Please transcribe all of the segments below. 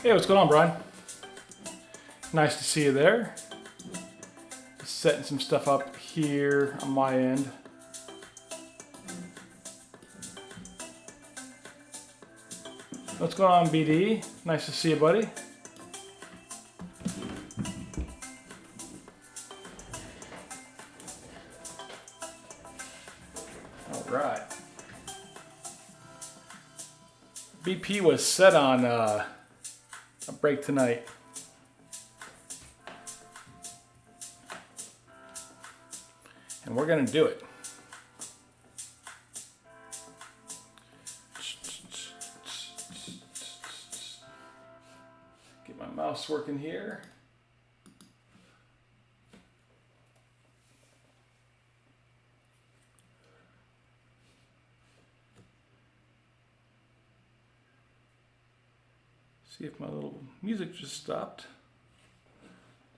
Hey, what's going on, Brian? Nice to see you there. Just setting some stuff up here on my end. What's going on, BD? Nice to see you, buddy. All right. BP was set on a break tonight. And we're going to do it. Get my mouse working here. See if my little music just stopped.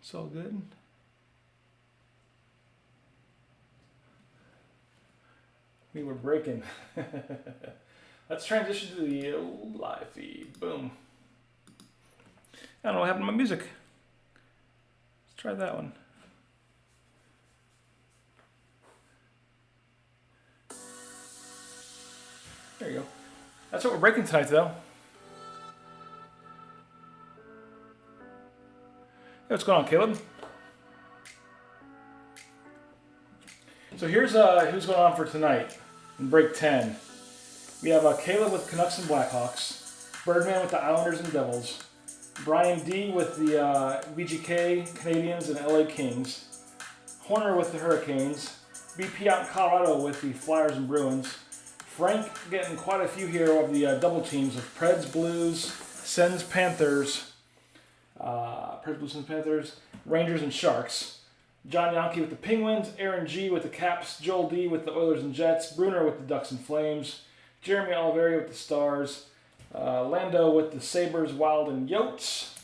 It's all good. We were breaking. Let's transition to the live feed. Boom. I don't know what happened to my music. Let's try that one. There you go. That's what we're breaking tonight, though. Hey, what's going on, Caleb? So here's who's going on for tonight in break 10. We have Caleb with Canucks and Blackhawks, Birdman with the Islanders and Devils, Brian D with the VGK Canadians and LA Kings, Horner with the Hurricanes, BP out in Colorado with the Flyers and Bruins, Frank getting quite a few here of the double teams of Preds, Blues, Sens, Panthers, Preds, Blues, Panthers, Rangers and Sharks. John Yankee with the Penguins, Aaron G with the Caps, Joel D with the Oilers and Jets, Bruner with the Ducks and Flames, Jeremy Oliveri with the Stars, Lando with the Sabres, Wild and Yotes,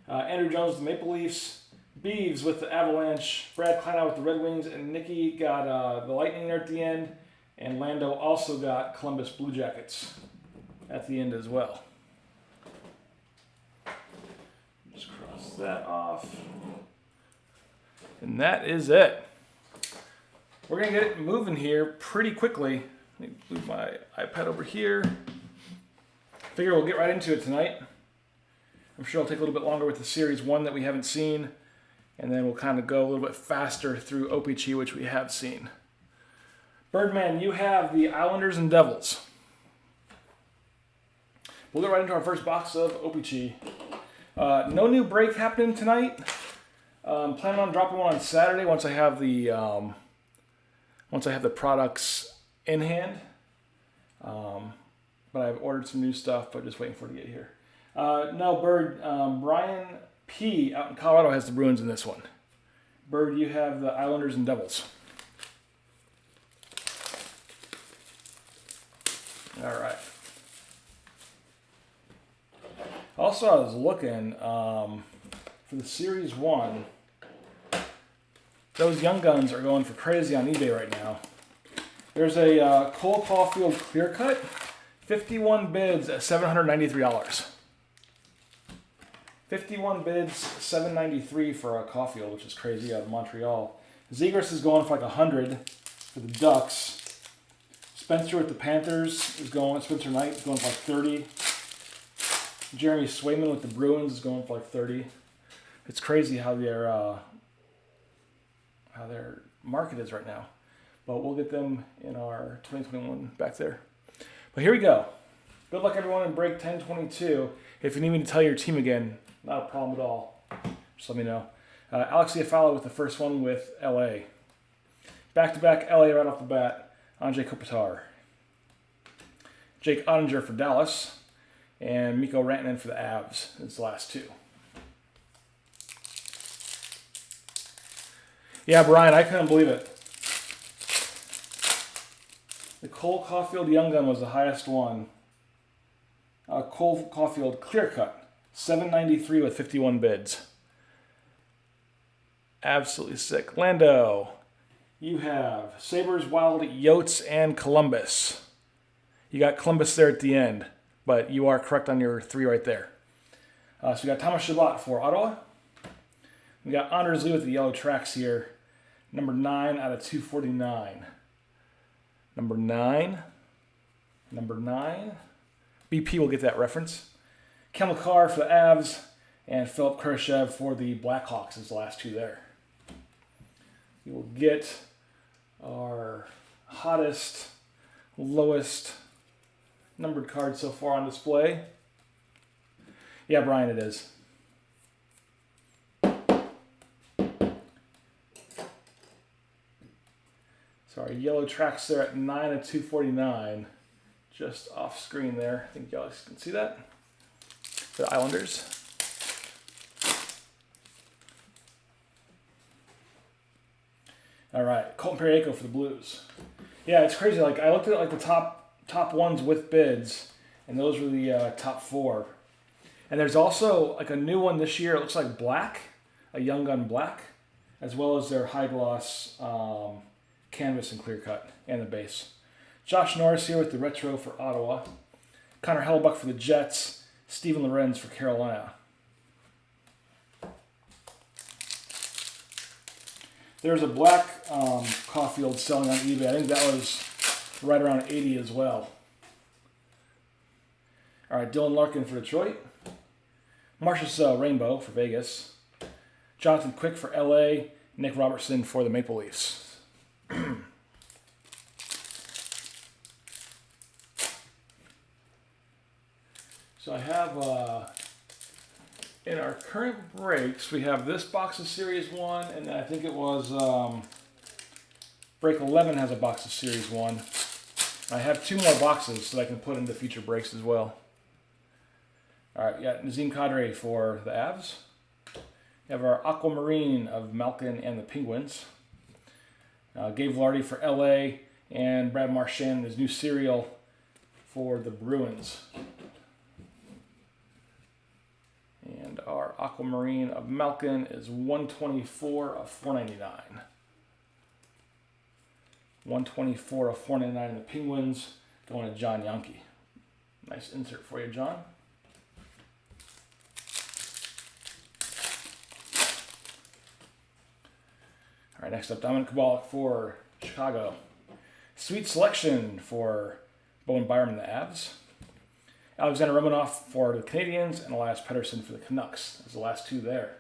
Andrew Jones with the Maple Leafs, Beeves with the Avalanche, Brad Kleinow with the Red Wings, and Nicky got the Lightning there at the end, and Lando also got Columbus Blue Jackets at the end as well. Just cross that off. And that is it. We're going to get it moving here pretty quickly. Let me move my iPad over here. Figure we'll get right into it tonight. I'm sure it'll take a little bit longer with the Series 1 that we haven't seen. And then we'll kind of go a little bit faster through OPC, which we have seen. Birdman, you have the Islanders and Devils. We'll get right into our first box of OPC. No new break happening tonight. Planning on dropping one on Saturday once I have the products in hand. But I've ordered some new stuff, but just waiting for it to get here. No, Bird. Brian P out in Colorado has the Bruins in this one. Bird, you have the Islanders and Devils. All right. Also, I was looking for the Series 1. Those young guns are going for crazy on eBay right now. There's a Cole Caulfield clear cut, 51 bids at $793. 51 bids, $793 for a Caulfield, which is crazy, out of Montreal. Zegras is going for like $100 for the Ducks. Spencer with the Panthers is going. Spencer Knight is going for like $30. Jeremy Swayman with the Bruins is going for like $30. It's crazy how their market is right now. But we'll get them in our 2021 back there. But here we go. Good luck, everyone, in break 1022. If you need me to tell your team again, not a problem at all. Just let me know. Alex Iafallo with the first one with LA. Back-to-back LA right off the bat. Andrei Kopitar. Jake Ottinger for Dallas. And Mikko Rantanen for the Avs. It's the last two. Yeah, Brian, I couldn't believe it. The Cole Caulfield Young Gun was the highest one. Cole Caulfield Clear Cut, $793 with 51 bids. Absolutely sick. Lando, you have Sabres, Wild, Yotes, and Columbus. You got Columbus there at the end. but you are correct on your 3 right there. So we got Thomas Chabot for Ottawa. We got Anders Lee with the yellow tracks here. Number 9 out of 249. Number 9. Number 9. BP will get that reference. Kel McCarr for the Avs. And Philip Kurashev for the Blackhawks is the last 2 there. We will get our hottest, lowest numbered card so far on display. Yeah, Brian, it is. So our yellow tracks there at 9 of 249. Just off screen there. I think y'all can see that. For the Islanders. All right, Colton Parayko for the Blues. Yeah, it's crazy. Like I looked at like the top ones with bids, and those were the top 4. And there's also like a new one this year. It looks like black, a Young Gun black, as well as their high gloss canvas and clear cut and the base. Josh Norris here with the retro for Ottawa. Connor Hellebuck for the Jets. Steven Lorenz for Carolina. There's a black Caulfield selling on eBay. I think that was right around 80 as well. All right, Dylan Larkin for Detroit. Marcius Rainbow for Vegas. Jonathan Quick for LA. Nick Robertson for the Maple Leafs. So I have, in our current breaks, we have this box of Series 1, and I think it was break 11 has a box of Series 1. I have 2 more boxes so I can put into future breaks as well. All right, we got Nazem Kadri for the Avs. We have our Aquamarine of Malkin and the Penguins. Gabe Lardy for LA, and Brad Marchand, his new serial for the Bruins. And our Aquamarine of Malkin is 124 of 499. 124 of 499 in the Penguins, going to John Yankee. Nice insert for you, John. All right, next up, Dominic Kubalik for Chicago. Sweet selection for Bowen Byram and the Avs. Alexander Romanov for the Canadiens, and Elias Pettersson for the Canucks. That's the last 2 there.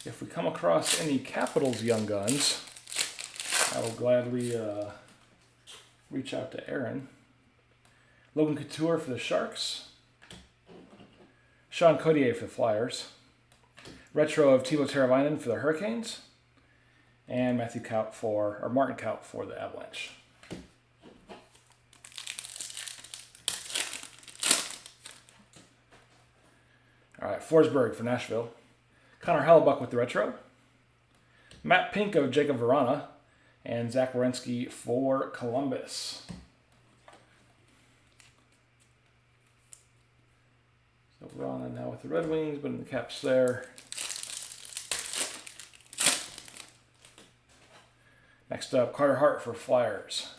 If we come across any Capitals Young Guns, I will gladly reach out to Aaron. Logan Couture for the Sharks. Sean Codier for the Flyers. Retro of Teuvo Teravainen for the Hurricanes. And Martin Kaut for the Avalanche. All right, Forsberg for Nashville. Connor Hellebuck with the retro. Matt Pink of Jacob Verana. And Zach Werenski for Columbus. So Verana now with the Red Wings, but in the Caps there. Next up, Carter Hart for Flyers.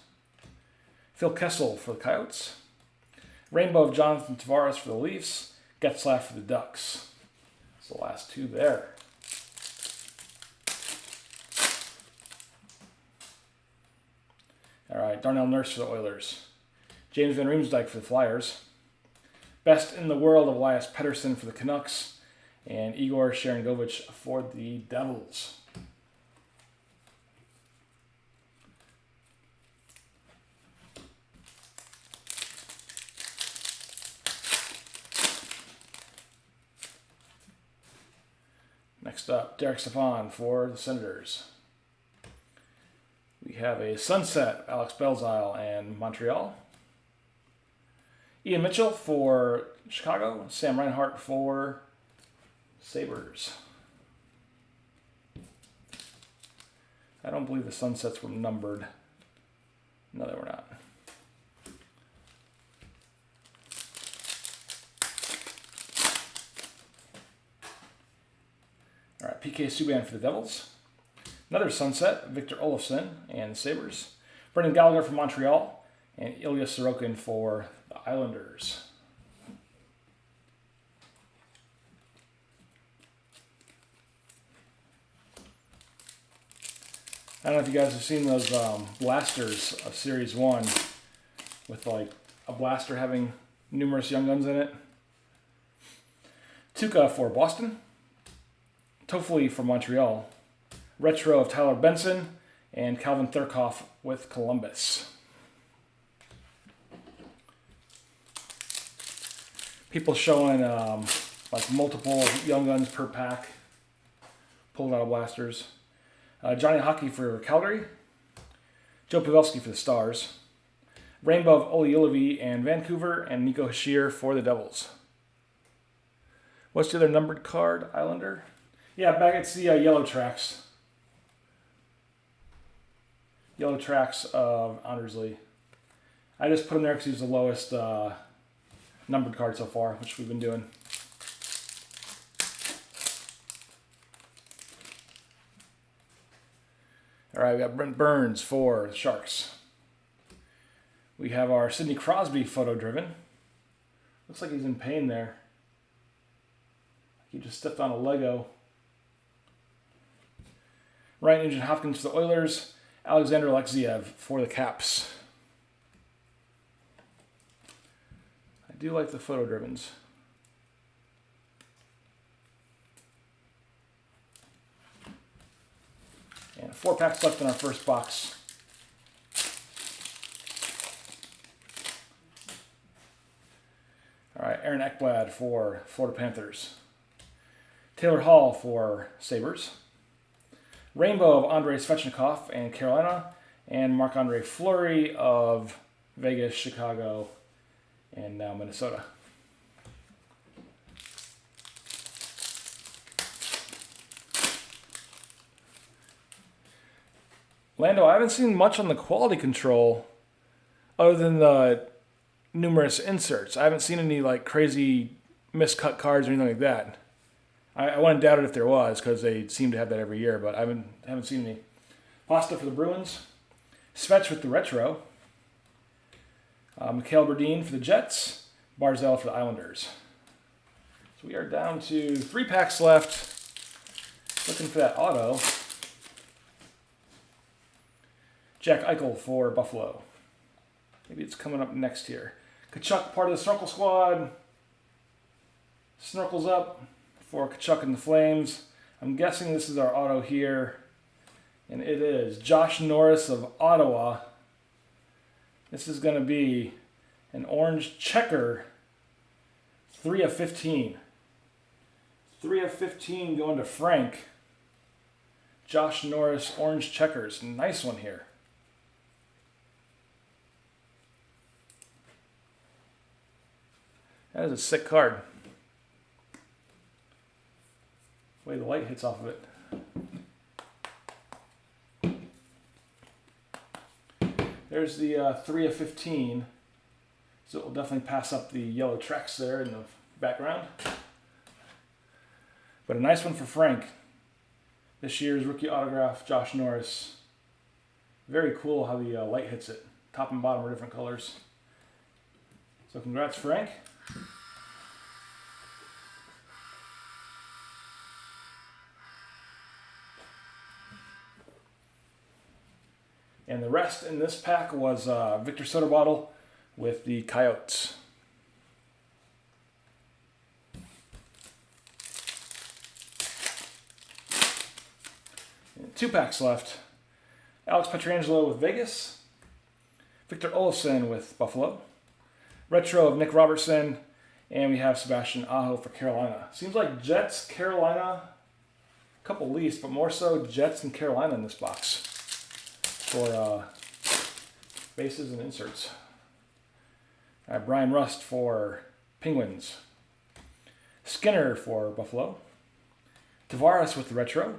Phil Kessel for the Coyotes. Rainbow of Jonathan Tavares for the Leafs. Getzlaff for the Ducks. That's the last 2 there. All right, Darnell Nurse for the Oilers. James Van Riemsdyk for the Flyers. Best in the World of Elias Pettersson for the Canucks. And Igor Sharangovich for the Devils. Next up, Derek Stepan for the Senators. We have a Sunset, Alex Belzile and Montreal. Ian Mitchell for Chicago. Sam Reinhart for Sabres. I don't believe the Sunsets were numbered. No, they were not. All right, PK PK Subban for the Devils. Another Sunset, Victor Olofsson and Sabres. Brendan Gallagher for Montreal. And Ilya Sorokin for the Islanders. I don't know if you guys have seen those blasters of Series 1 with like a blaster having numerous Young Guns in it. Tuukka for Boston. Toffoli for Montreal. Retro of Tyler Benson and Calvin Thurkoff with Columbus. People showing like multiple Young Guns per pack, pulled out of blasters. Johnny Hockey for Calgary. Joe Pavelski for the Stars. Rainbow of Olli Juolevi and Vancouver, and Nico Hischier for the Devils. What's the other numbered card, Islander? Yeah, back it's the yellow tracks. Yellow tracks of Anders Lee. I just put him there because he's the lowest numbered card so far, which we've been doing. All right, we got Brent Burns for the Sharks. We have our Sidney Crosby photo driven. Looks like he's in pain there. He just stepped on a Lego. Ryan Nugent Hopkins for the Oilers. Alexander Alexiev for the Caps. I do like the photo drivens. And 4 packs left in our first box. All right, Aaron Ekblad for Florida Panthers. Taylor Hall for Sabres. Rainbow of Andrei Svechnikov and Carolina. And Marc-Andre Fleury of Vegas, Chicago, and now Minnesota. Lando, I haven't seen much on the quality control other than the numerous inserts. I haven't seen any like crazy miscut cards or anything like that. I wouldn't doubt it if there was because they seem to have that every year, but I haven't seen any. Pasta for the Bruins. Svech with the retro. Mikhail Berdine for the Jets. Barzell for the Islanders. So we are down to 3 packs left. Looking for that auto. Jack Eichel for Buffalo. Maybe it's coming up next here. Kachuk, part of the Snorkel Squad. Snorkels up for Kachuk and the Flames. I'm guessing this is our auto here. And it is Josh Norris of Ottawa. This is going to be an orange checker. 3 of 15. 3 of 15 going to Frank. Josh Norris, orange checkers. Nice one here. That is a sick card. The way the light hits off of it. There's the 3 of 15. So it will definitely pass up the yellow tracks there in the background. But a nice one for Frank. This year's rookie autograph, Josh Norris. Very cool how the light hits it. Top and bottom are different colors. So congrats, Frank. And the rest in this pack was Victor Soderbottle with the Coyotes. And 2 packs left. Alex Pietrangelo with Vegas. Victor Olofsson with Buffalo. Retro of Nick Robertson. And we have Sebastian Aho for Carolina. Seems like Jets, Carolina, a couple least, but more so Jets and Carolina in this box for bases and inserts. All right, Brian Rust for Penguins. Skinner for Buffalo. Tavares with the retro.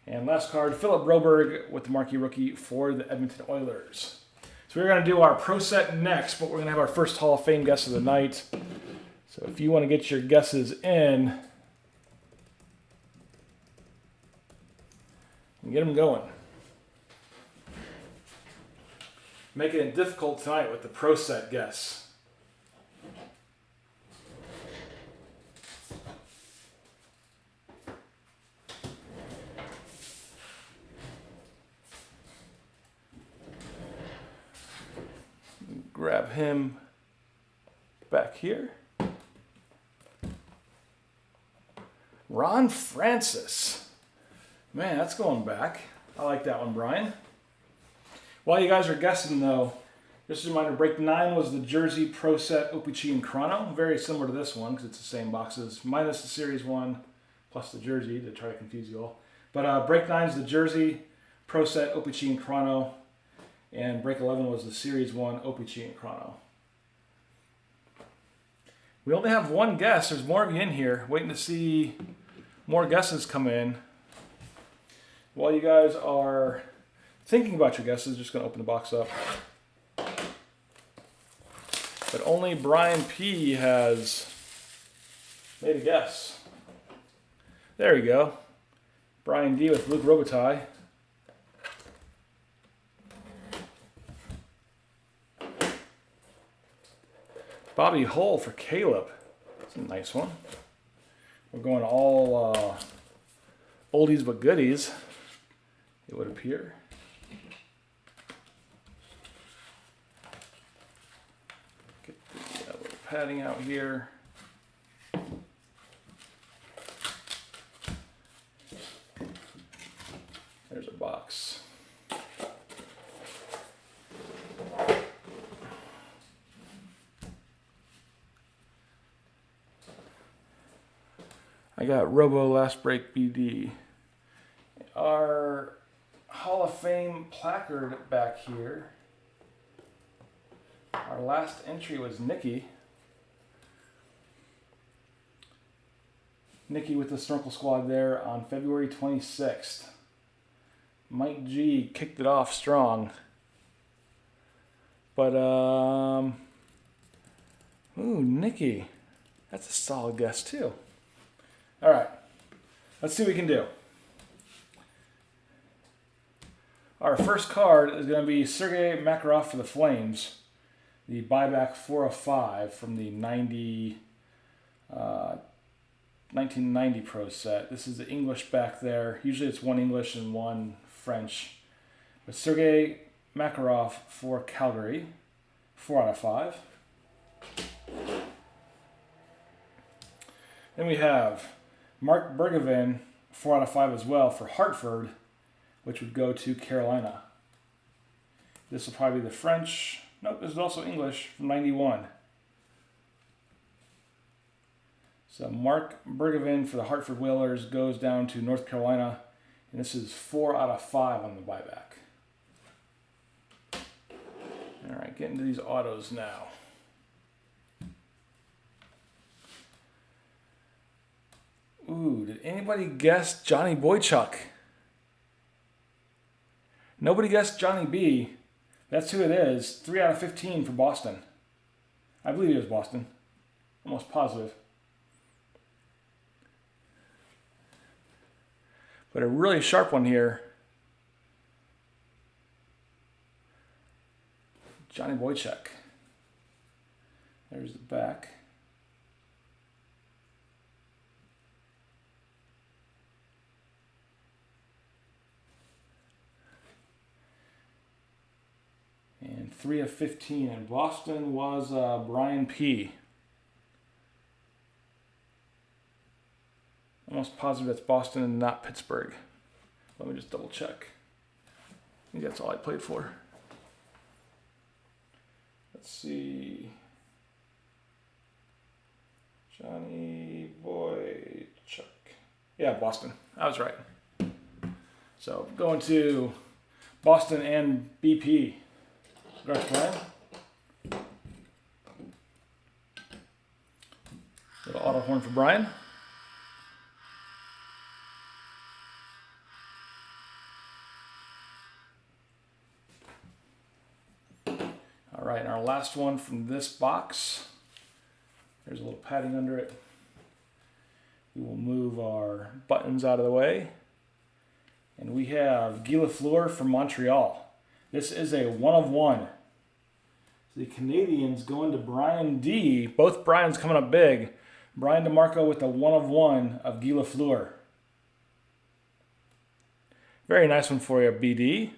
And last card, Philip Broberg with the marquee rookie for the Edmonton Oilers. So we're going to do our pro set next, but we're going to have our first Hall of Fame guess of the night. So if you want to get your guesses in, and get them going. Making it difficult tonight with the pro set guess. Grab him back here. Ron Francis. Man, that's going back. I like that one, Brian. While you guys are guessing, though, just a reminder, break 9 was the Jersey Pro Set OPC and Chrono. Very similar to this one because it's the same boxes, minus the Series 1 plus the Jersey to try to confuse you all. But break 9 is the Jersey Pro Set OPC and Chrono, and break 11 was the Series 1 OPC and Chrono. We only have one guess. There's more of you in here waiting to see more guesses come in. While you guys are thinking about your guesses, just going to open the box up. But only Brian P has made a guess. There you go. Brian D with Luke Robitaille. Bobby Hull for Caleb. That's a nice one. We're going all oldies but goodies, it would appear. Get the little padding out here. There's a box. I got Robo Last Break BD. Our Hall of Fame placard back here. Our last entry was Nikki. Nikki with the Snorkel Squad there on February 26th. Mike G kicked it off strong. But, ooh, Nikki. That's a solid guess, too. All right, let's see what we can do. Our first card is going to be Sergei Makarov for the Flames, the buyback 4 of 5 from the 1990 Pro set. This is the English back there. Usually it's one English and one French. But Sergei Makarov for Calgary, 4 out of 5. Then we have Mark Bergevin, 4 out of 5 as well for Hartford, which would go to Carolina. This will probably be the French. Nope, this is also English from 91. So Mark Bergevin for the Hartford Whalers goes down to North Carolina, and this is 4 out of 5 on the buyback. All right, getting to these autos now. Ooh, did anybody guess Johnny Boychuk? Nobody guessed Johnny B. That's who it is. 3 out of 15 for Boston. I believe it was Boston. Almost positive. But a really sharp one here. Johnny Boychuk. There's the back. And 3 of 15. And Boston was Brian P. Almost positive that's Boston and not Pittsburgh. Let me just double check. I think that's all I played for. Let's see. Johnny Boychuk. Yeah, Boston. I was right. So going to Boston and BP. Congrats, Brian. Little auto horn for Brian. All right, and our last one from this box. There's a little padding under it. We will move our buttons out of the way. And we have Guy Lafleur from Montreal. This is a 1/1. The Canadians going to Brian D. Both Brian's coming up big. Brian DeMarco with the 1/1 of Guy Lafleur. Very nice one for you, BD.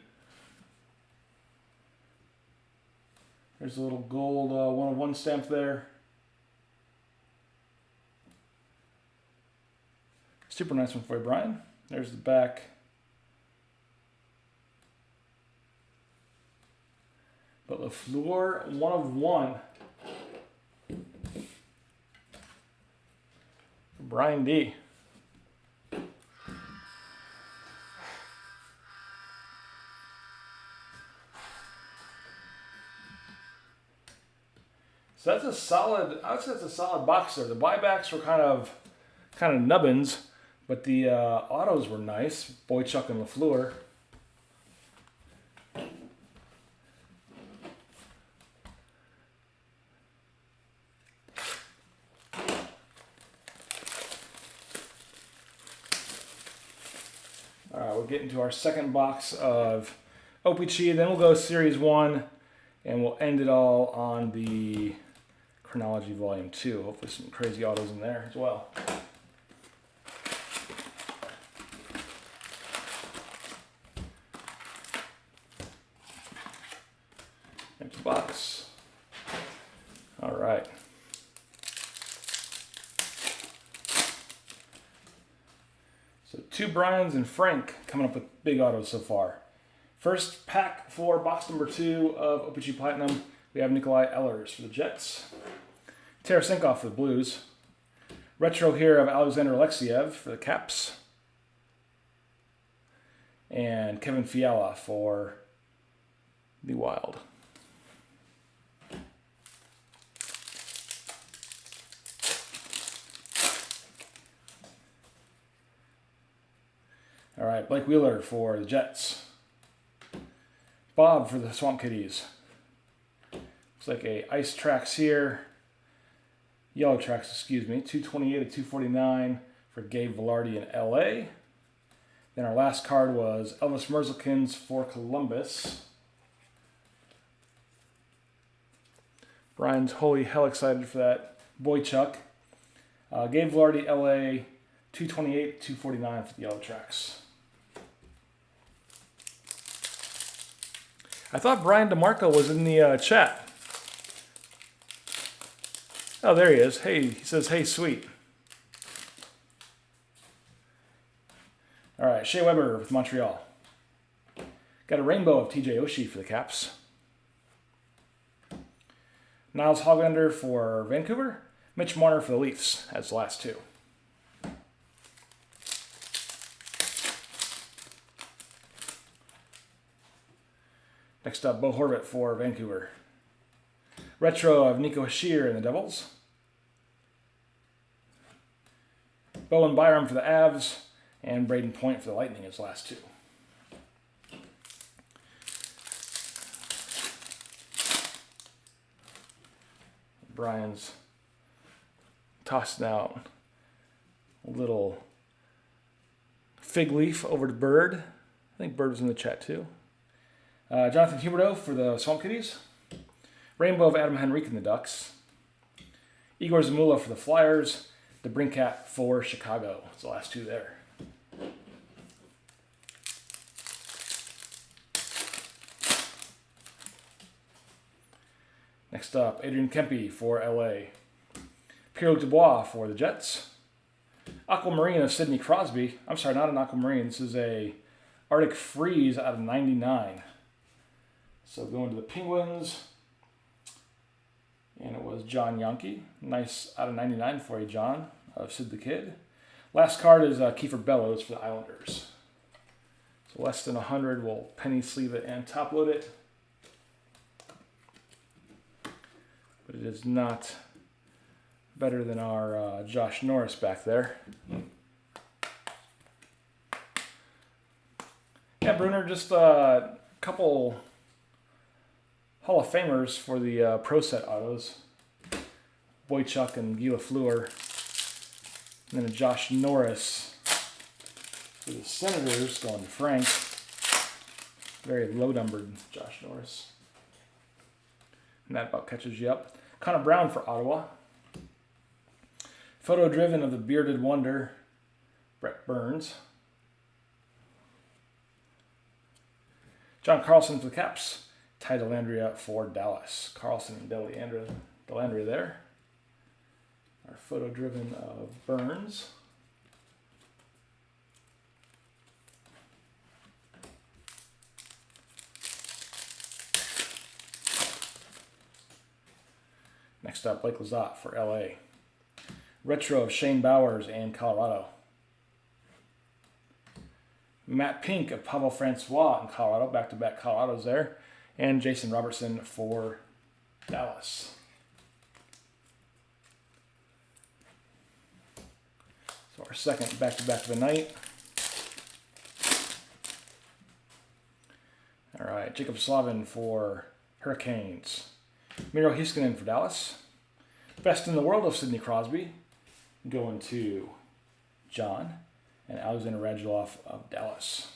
There's a little gold 1/1 stamp there. Super nice one for you, Brian. There's the back. But Lafleur, 1/1. Brian D. So that's a solid, I would say that's a solid box there. The buybacks were kind of nubbins, but the autos were nice. Boychuk and Lafleur. All right, we're getting to our second box of OPC, then we'll go Series 1, and we'll end it all on the Chronology Volume 2. Hopefully some crazy autos in there as well. Next box. All right. So 2 Brians and Frank coming up with big autos so far. First pack for box number 2 of OPC Platinum. We have Nikolai Ehlers for the Jets. Tarasenko for the Blues. Retro here of Alexander Alexiev for the Caps. And Kevin Fiala for the Wild. All right, Blake Wheeler for the Jets. Bob for the Swamp Kitties. Looks like a ice tracks here. Yellow tracks, excuse me. 228 of 249 for Gabe Velarde in LA. Then our last card was Elvis Merzlikins for Columbus. Brian's holy hell excited for that. Boychuk. Gabe Velarde, LA. 228, 249 for the yellow tracks. I thought Brian DeMarco was in the chat. Oh, there he is. Hey, he says, hey, sweet. All right, Shea Weber with Montreal. Got a rainbow of TJ Oshie for the Caps. Niles Hoglander for Vancouver. Mitch Marner for the Leafs. That's the last 2. Next up, Bo Horvat for Vancouver. Retro of Nico Hischier and the Devils. Bowen Byram for the Avs. And Braden Point for the Lightning is the last 2. Brian's tossing out a little fig leaf over to Bird. I think Bird was in the chat too. Jonathan Huberdeau for the Swamp Kitties. Rainbow of Adam Henrique and the Ducks. Igor Zamula for the Flyers. DeBrincat for Chicago. It's the last 2 there. Next up, Adrian Kempe for LA. Pierre-Luc Dubois for the Jets. Aquamarine of Sidney Crosby. I'm sorry, not an Aquamarine. This is a Arctic Freeze out of 99. So going to the Penguins. And it was John Yonke. Nice out of 99 for you, John, of Sid the Kid. Last card is Kiefer Bellows for the Islanders. So less than 100, we'll penny sleeve it and top load it. But it is not better than our Josh Norris back there. Yeah, Bruner, just a couple Hall of Famers for the Pro Set autos. Boychuk and Guy Lafleur. And then a Josh Norris For the Senators, going to Frank. Very low-numbered Josh Norris. And that about catches you up. Connor Brown for Ottawa. Photo driven of the Bearded Wonder, Brett Burns. John Carlson for the Caps. Ty Dellandrea for Dallas. Carlson and Dellandrea there. Our photo driven of Burns. Next up, Blake Lizotte for LA. Retro of Shane Bowers and Colorado. Matt Pink of Pablo Francois in Colorado. Back-to-back Colorados there. And Jason Robertson for Dallas. So our second back-to-back of the night. All right, Jacob Slavin for Hurricanes. Miro Heiskanen for Dallas. Best in the world of Sidney Crosby. Going to John. And Alexander Radulov of Dallas.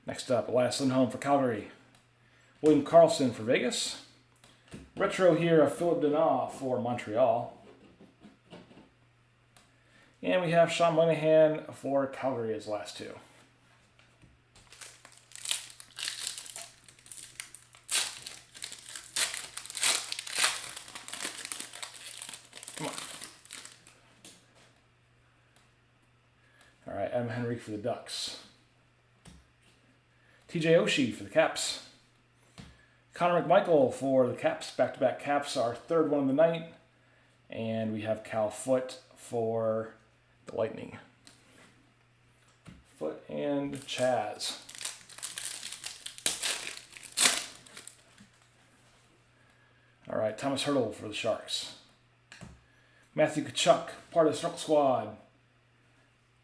Next up, Elias Lindholm for Calgary. William Karlsson for Vegas. Retro here of Philip Denault for Montreal. And we have Sean Moynihan for Calgary as last two. Come on. All right, Adam Henrique for the Ducks. TJ Oshie for the Caps. Connor McMichael for the Caps. Back-to-back Caps, our third one of the night. And we have Cal Foote for the Lightning. Foote and Chaz. All right, Thomas Hertl for the Sharks. Matthew Tkachuk, part of the Circle Squad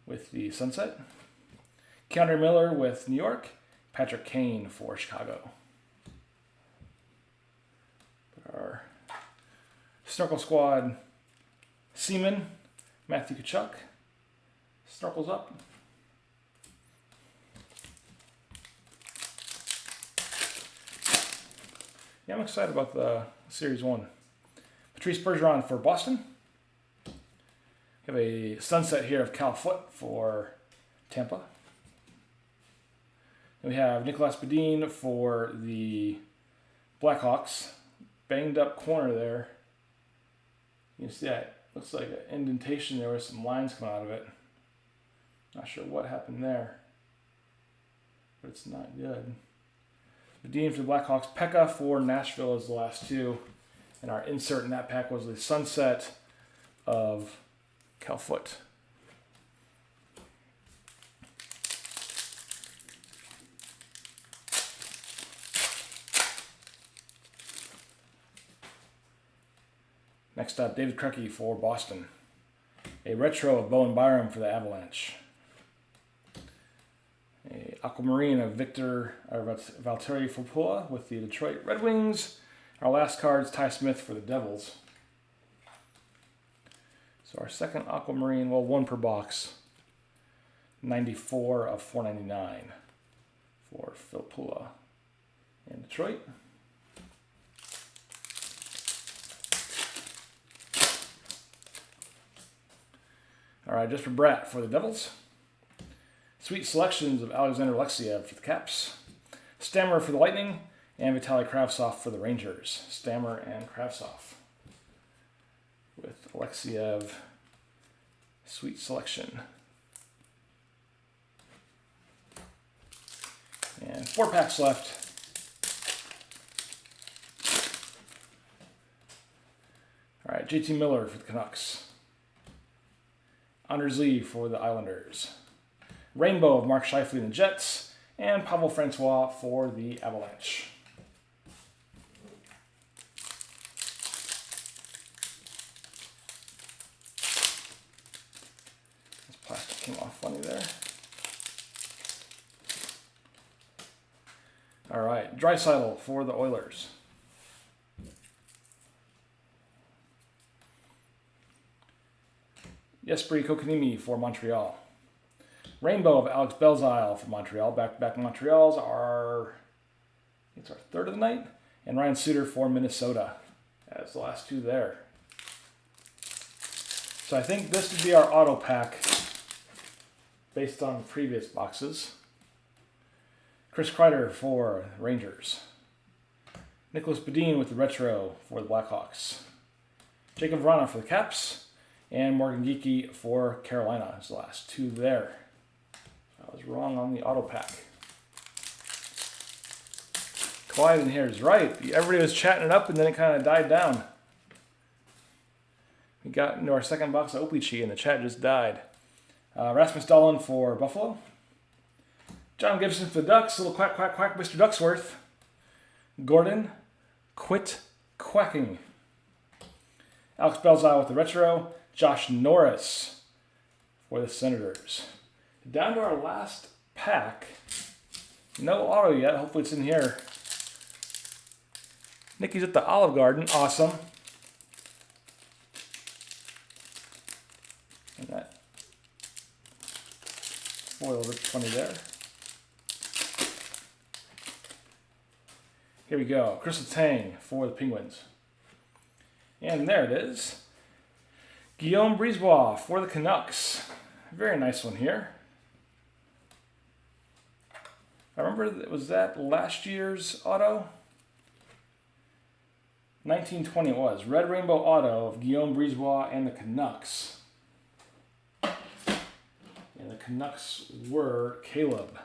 with the Sunset. Keandre Miller with New York. Patrick Kane for Chicago. Our Snorkel Squad, Seaman, Matthew Tkachuk. Snorkels up. Yeah, I'm excited about the Series 1. Patrice Bergeron for Boston. We have a sunset here of Cal Foote for Tampa. And we have Nicolas Bedin for the Blackhawks. Banged up corner there. You can see that. Looks like an indentation there with some lines coming out of it. Not sure what happened there. But it's not good. Bedin for the Blackhawks. Pekka for Nashville is the last two. And our insert in that pack was the sunset of Cal Foote. Next up, David Krejci for Boston. A retro of Bowen Byram for the Avalanche. A aquamarine of Valtteri Filppula with the Detroit Red Wings. Our last card's Ty Smith for the Devils. So our second aquamarine, well, one per box. 94 of 499 for Filppula in Detroit. All right, just for Brat for the Devils. Sweet selections of Alexander Alexiev for the Caps. Stammer for the Lightning. And Vitaly Kravtsov for the Rangers. Stammer and Kravtsov. With Alexiev, sweet selection. And 4 packs left. All right, JT Miller for the Canucks. Anders Lee for the Islanders. Rainbow of Mark Scheifele and the Jets. And Pablo Francois for the Avalanche. This plastic came off funny there. All right, Draisaitl for the Oilers. Jesperi Kotkaniemi for Montreal. Rainbow of Alex Belzile for Montreal. Back-to-back Montreals are, it's our third of the night. And Ryan Suter for Minnesota. That's the last two there. So I think this would be our auto pack based on previous boxes. Chris Kreider for Rangers. Nicholas Badin with the retro for the Blackhawks. Jacob Vrana for the Caps. And Morgan Geekie for Carolina. That's the last two there. I was wrong on the auto pack. Quiet in here is right. Everybody was chatting it up and then it kind of died down. We got into our second box of OPC and the chat just died. Rasmus Dahlin for Buffalo. John Gibson for the Ducks. Little quack, quack, quack, Mr. Ducksworth. Gordon, quit quacking. Alex Belzile with the retro. Josh Norris for the Senators. Down to our last pack. No auto yet. Hopefully it's in here. Nikki's at the Olive Garden. Awesome. And that foil looks funny there. Here we go. Crystal Tang for the Penguins. And there it is. Guillaume Brisebois for the Canucks. Very nice one here. I remember, was that last year's auto? 1920 it was. Red Rainbow auto of Guillaume Brisebois and the Canucks. And the Canucks were Caleb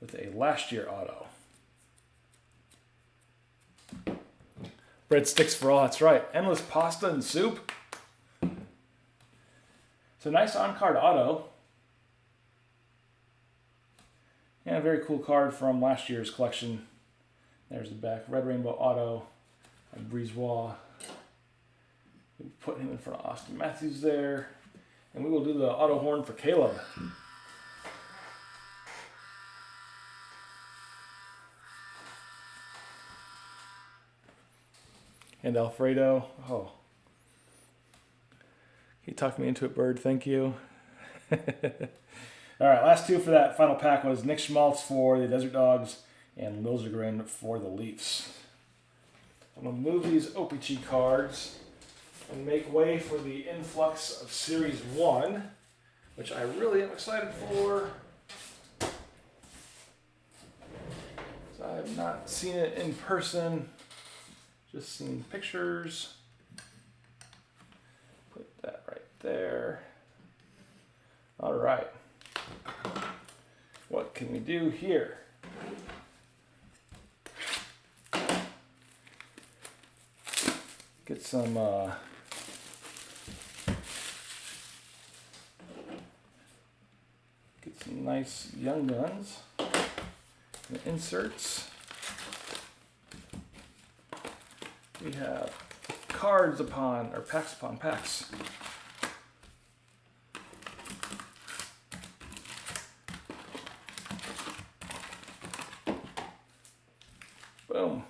with a last year auto. Breadsticks for all, that's right. Endless pasta and soup. So nice on-card auto. And a very cool card from last year's collection. There's the back. Red Rainbow auto of Brisebois. We put him in front of Austin Matthews there. And we will do the auto horn for Caleb. And Alfredo. Oh. He talked me into it, Bird. Thank you. All right, last two for that final pack was Nick Schmaltz for the Desert Dogs and Liljegren for the Leafs. I'm going to move these OPC cards and make way for the influx of Series 1, which I really am excited for. So I have not seen it in person. Just seen pictures. Put that right there. All right. What can we do here? Get some nice Young Guns and inserts. We have cards upon, or packs upon packs. Boom.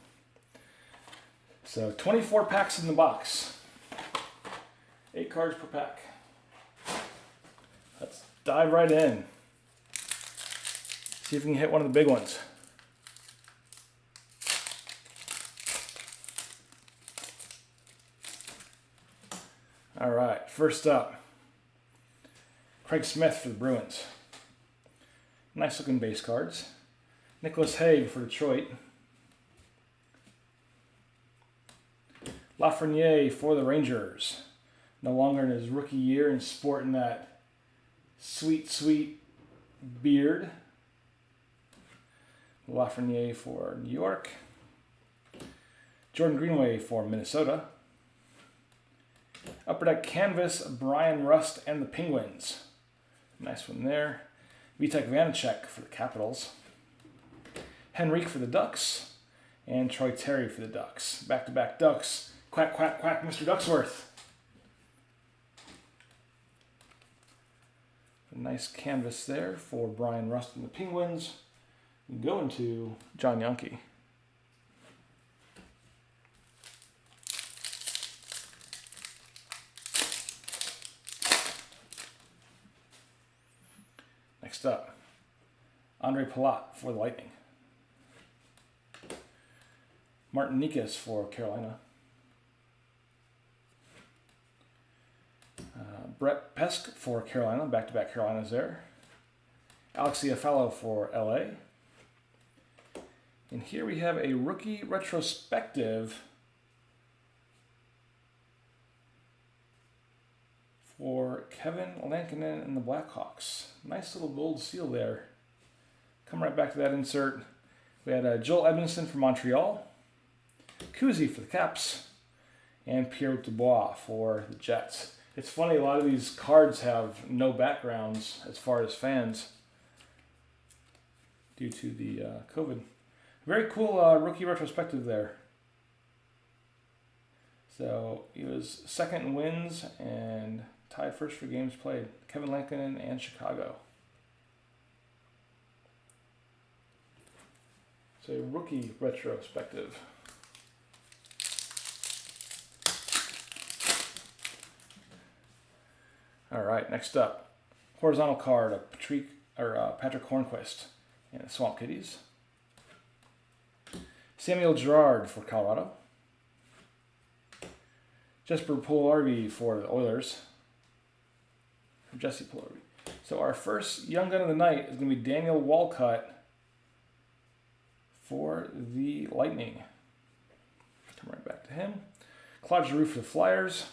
So 24 packs in the box. 8 cards per pack. Let's dive right in. See if we can hit one of the big ones. All right, first up, Craig Smith for the Bruins. Nice looking base cards. Nicholas Hague for Detroit. Lafreniere for the Rangers. No longer in his rookie year and sporting that sweet, sweet beard. Lafreniere for New York. Jordan Greenway for Minnesota. Upper Deck Canvas, Brian Rust and the Penguins. Nice one there. Vitek Vanacek for the Capitals. Henrique for the Ducks. And Troy Terry for the Ducks. Back-to-back Ducks. Quack, quack, quack, Mr. Ducksworth. A nice canvas there for Brian Rust and the Penguins. Going to John Yankee. Next up, Andre Palat for the Lightning. Martin Nikas for Carolina. Brett Pesk for Carolina, back-to-back Carolinas there. Alex Iafallo for LA. And here we have a rookie retrospective for Kevin Lankinen and the Blackhawks. Nice little gold seal there. Come right back to that insert. We had Joel Edmondson for Montreal, Kuzi for the Caps, and Pierre Dubois for the Jets. It's funny, a lot of these cards have no backgrounds as far as fans due to the COVID. Very cool rookie retrospective there. So he was second in wins and tied first for games played. Kevin Lankinen and Chicago. So rookie retrospective. All right, next up, horizontal card of Patrick Hornquist and the Swamp Kitties. Samuel Girard for Colorado. Jesper Puljujärvi for the Oilers. Jesse Puljujärvi. So our first young gun of the night is going to be Daniel Walcott for the Lightning. Come right back to him. Claude Giroux for the Flyers.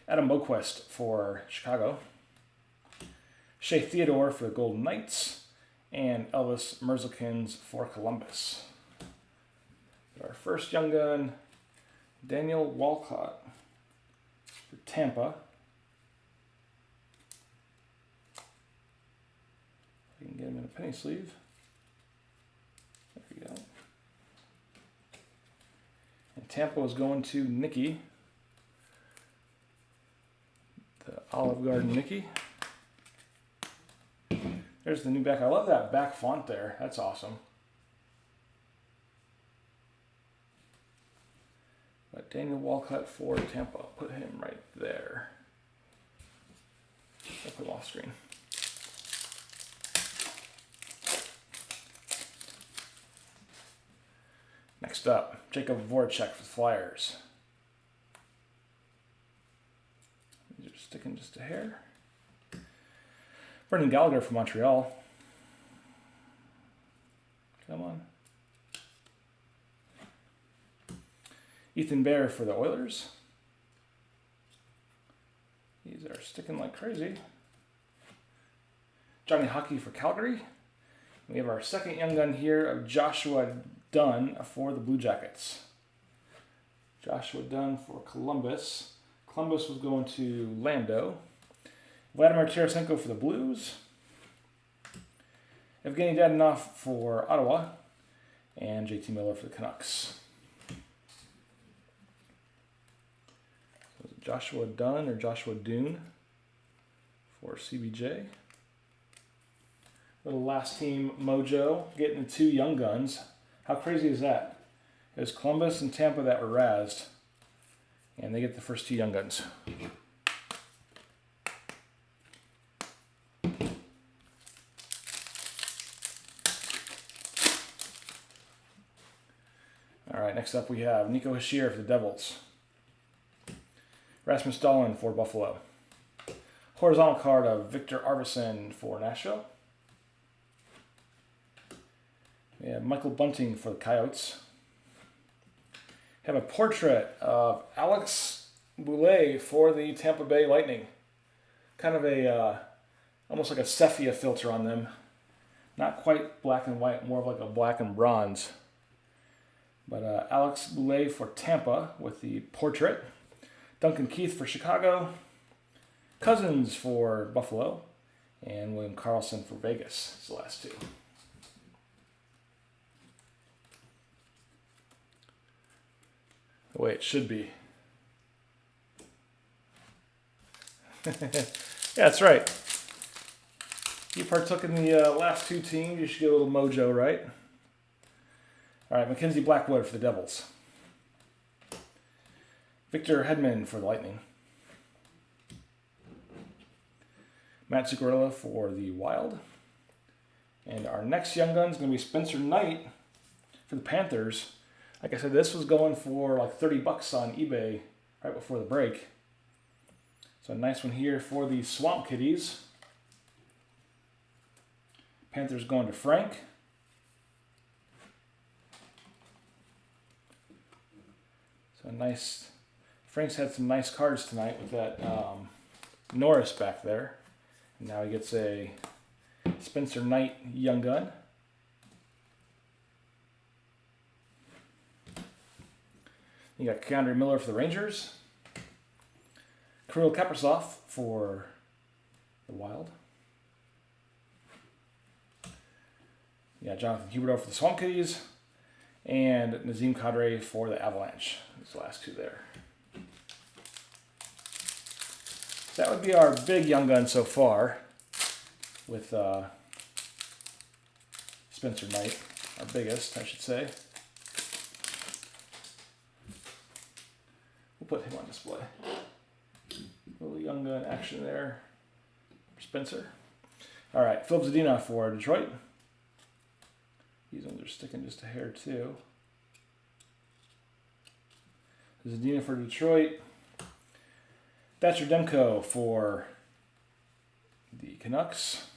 Adam Boquist for Chicago. Shea Theodore for the Golden Knights. And Elvis Merzlikins for Columbus. Our first young gun, Daniel Walcott for Tampa. You can get him in a penny sleeve. There we go. And Tampa is going to Nikki. The Olive Garden Nikki. There's the new back. I love that back font there. That's awesome. But Daniel Walcott for Tampa. Put him right there. I'll put him off screen. Next up, Jacob Voracek for the Flyers. These are sticking just a hair. Brendan Gallagher for Montreal. Come on. Ethan Bear for the Oilers. These are sticking like crazy. Johnny Hockey for Calgary. We have our second young gun here of Joshua Dunn for the Blue Jackets. Joshua Dunn for Columbus. Columbus was going to Lando. Vladimir Tarasenko for the Blues. Evgeny Dadonov for Ottawa. And JT Miller for the Canucks. So Joshua Dunn or Joshua Dune for CBJ. Little last team mojo, getting the two young guns. How crazy is that? It was Columbus and Tampa that were razzed. And they get the first two young guns. All right, next up we have Nico Hischier for the Devils. Rasmus Dahlin for Buffalo. Horizontal card of Victor Arvidsson for Nashville. We have Michael Bunting for the Coyotes. We have a portrait of Alex Boulay for the Tampa Bay Lightning. Kind of a, almost like a sepia filter on them. Not quite black and white, more of like a black and bronze. But Alex Boulay for Tampa with the portrait. Duncan Keith for Chicago. Cousins for Buffalo. And William Karlsson for Vegas. It's the last two. The way it should be. Yeah, that's right. You partook in the last two teams. You should get a little mojo, right? All right, Mackenzie Blackwood for the Devils. Victor Hedman for the Lightning. Matt Zuccarello for the Wild. And our next Young Gun is going to be Spencer Knight for the Panthers. Like I said, this was going for like $30 on eBay right before the break. So a nice one here for the Swamp Kitties. Panthers going to Frank. So nice. Frank's had some nice cards tonight with that Norris back there. And now he gets a Spencer Knight Young Gun. You got Keandre Miller for the Rangers. Kirill Kaprizov for the Wild. You got Jonathan Huberdeau for the Swamp Kitties. And Nazem Kadri for the Avalanche. These last two there. So that would be our big Young Gun so far with Spencer Knight, our biggest, I should say. We'll put him on display. A little Young Gun action there for Spencer. All right, Philip Zadina for Detroit. These ones are sticking just a hair too. Zadina for Detroit. Thatcher Demko for the Canucks.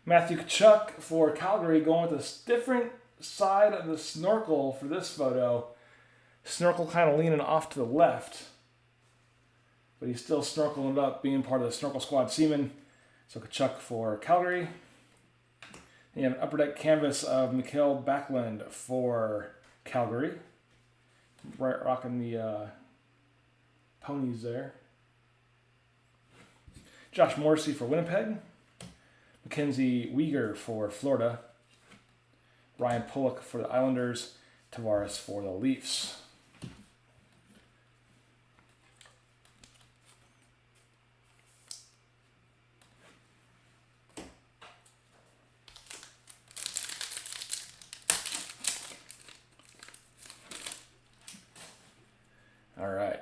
Matthew Tkachuk for Calgary, going with a different side of the snorkel for this photo. Snorkel kind of leaning off to the left, but he's still snorkeling up, being part of the Snorkel Squad Seaman. So Tkachuk for Calgary. And you have an upper deck canvas of Mikael Backlund for Calgary. Right, rocking the ponies there. Josh Morrissey for Winnipeg. Mackenzie Weegar for Florida. Ryan Pulock for the Islanders. Tavares for the Leafs. All right.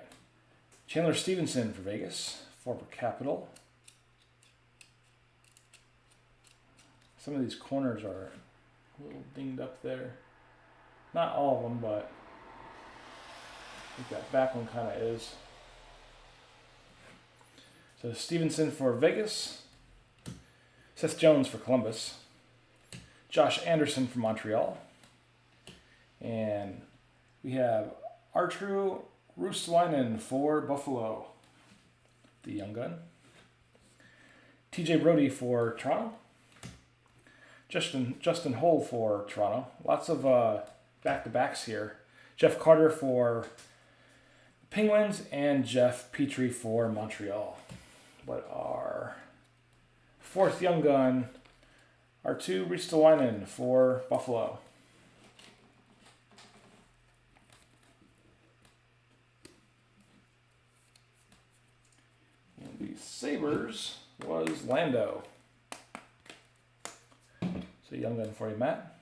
Chandler Stevenson for Vegas, former Capital. Some of these corners are a little dinged up there. Not all of them, but I think that back one kind of is. So Stevenson for Vegas. Seth Jones for Columbus. Josh Anderson for Montreal. And we have Arturu Ruotsalainen for Buffalo, the Young Gun. TJ Brody for Toronto. Justin Hull for Toronto. Lots of back-to-backs here. Jeff Carter for Penguins and Jeff Petrie for Montreal. But our fourth Young Gun, Arturu Ruotsalainen for Buffalo. And the Sabres was Lando. So Young Gun for you, Matt.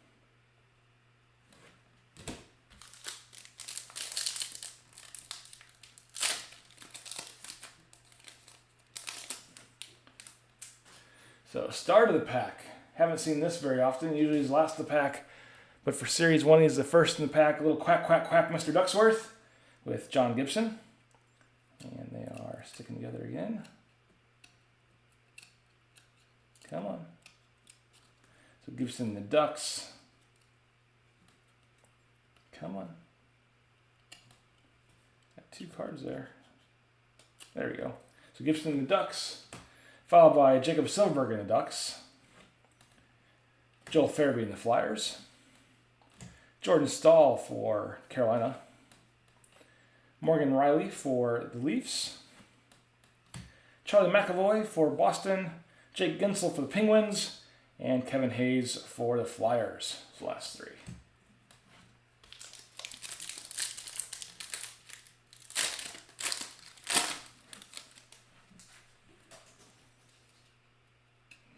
So start of the pack. Haven't seen this very often. Usually he's last of the pack. But for Series 1, he's the first in the pack. A little quack, quack, quack, Mr. Ducksworth with John Gibson. And they are sticking together again. Come on. So Gibson, the Ducks. Come on. Got two cards there. There we go. So Gibson, the Ducks. Followed by Jacob Silverberg and the Ducks. Joel Farabee and the Flyers. Jordan Stahl for Carolina. Morgan Riley for the Leafs. Charlie McAvoy for Boston. Jake Gensel for the Penguins. And Kevin Hayes for the Flyers. Those last three.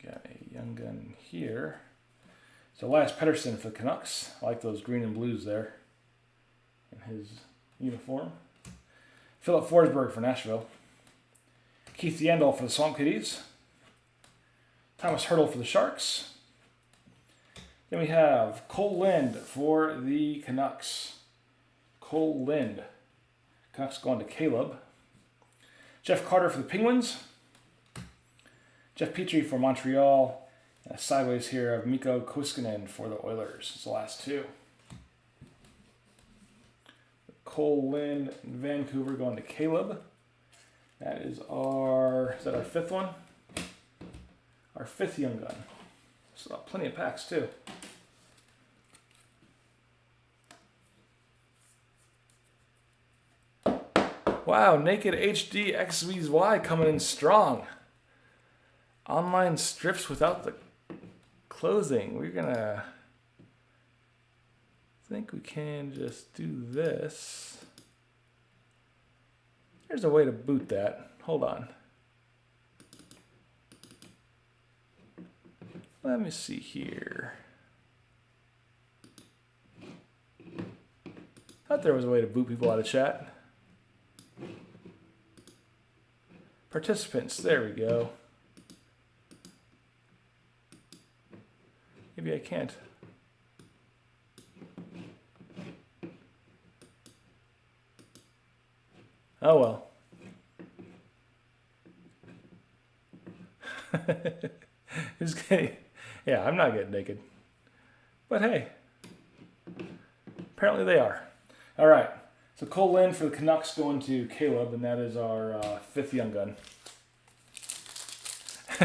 Got a gun here. So Elias Pettersson for the Canucks. I like those green and blues there in his uniform. Philip Forsberg for Nashville. Keith Yandel for the Swamp Kitties. Thomas Hertl for the Sharks. Then we have Cole Lind for the Canucks. Cole Lind. Canucks going to Caleb. Jeff Carter for the Penguins. Jeff Petrie for Montreal. Sideways here of Mikko Koskinen for the Oilers. It's the last two. Cole Lind in Vancouver going to Caleb. That is our fifth one? Our fifth Young Gun. So plenty of packs too. Wow, Naked HD XVY coming in strong. Online strips without the closing. We're gonna think we can just do this. There's a way to boot that. Hold on. Let me see here. Thought there was a way to boot people out of chat. Participants, there we go. Maybe I can't. Oh well. Who's getting? Yeah, I'm not getting naked. But hey, apparently they are. All right. So Cole Lind for the Canucks going to Caleb, and that is our fifth Young Gun.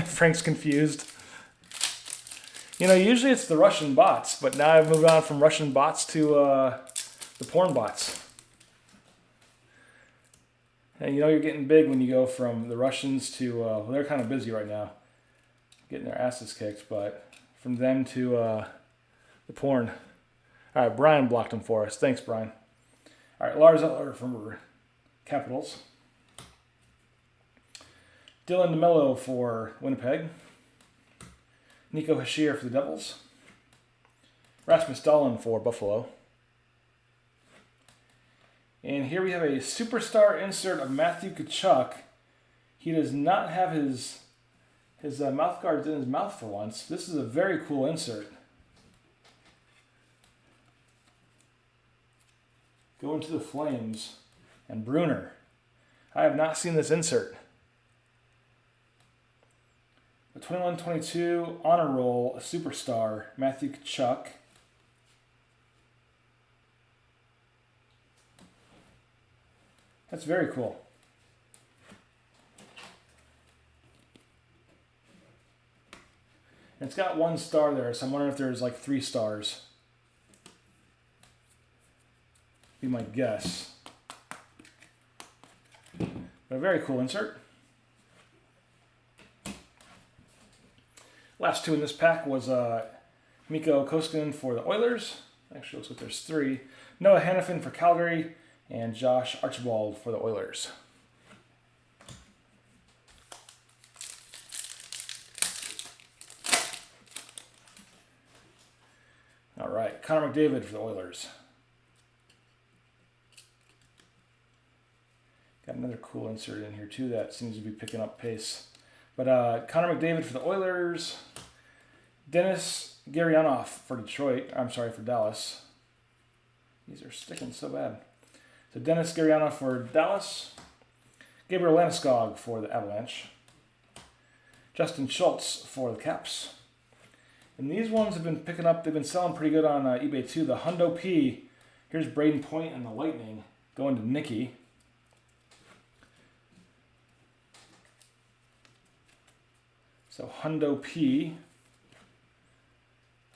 Frank's confused. You know, usually it's the Russian bots, but now I've moved on from Russian bots to the porn bots. And you know you're getting big when you go from the Russians to, well, they're kind of busy right now, getting their asses kicked, but from them to the porn. All right, Brian blocked them for us. Thanks, Brian. All right, Lars Eller from Capitals. Dylan DeMello for Winnipeg. Nico Hischier for the Devils. Rasmus Dahlin for Buffalo. And here we have a superstar insert of Matthew Tkachuk. He does not have his mouth guards in his mouth for once. This is a very cool insert. Going to the Flames and Bruner. I have not seen this insert. The 21-22 honor roll, a superstar, Matthew Tkachuk. That's very cool. And it's got 1 star there, so I'm wondering if there's like 3 stars. Be my guess. But a very cool insert. Last 2 in this pack was Mikko Koskinen for the Oilers. Actually, looks like there's 3. Noah Hannafin for Calgary, and Josh Archibald for the Oilers. All right, Connor McDavid for the Oilers. Got another cool insert in here too that seems to be picking up pace. But Connor McDavid for the Oilers. Dennis Garyanov for Detroit. I'm sorry, for Dallas. These are sticking so bad. So Dennis Garyanov for Dallas. Gabriel Landeskog for the Avalanche. Justin Schultz for the Caps. And these ones have been picking up. They've been selling pretty good on eBay too. The Hundo P. Here's Braden Point and the Lightning going to Nikki. So Hundo P.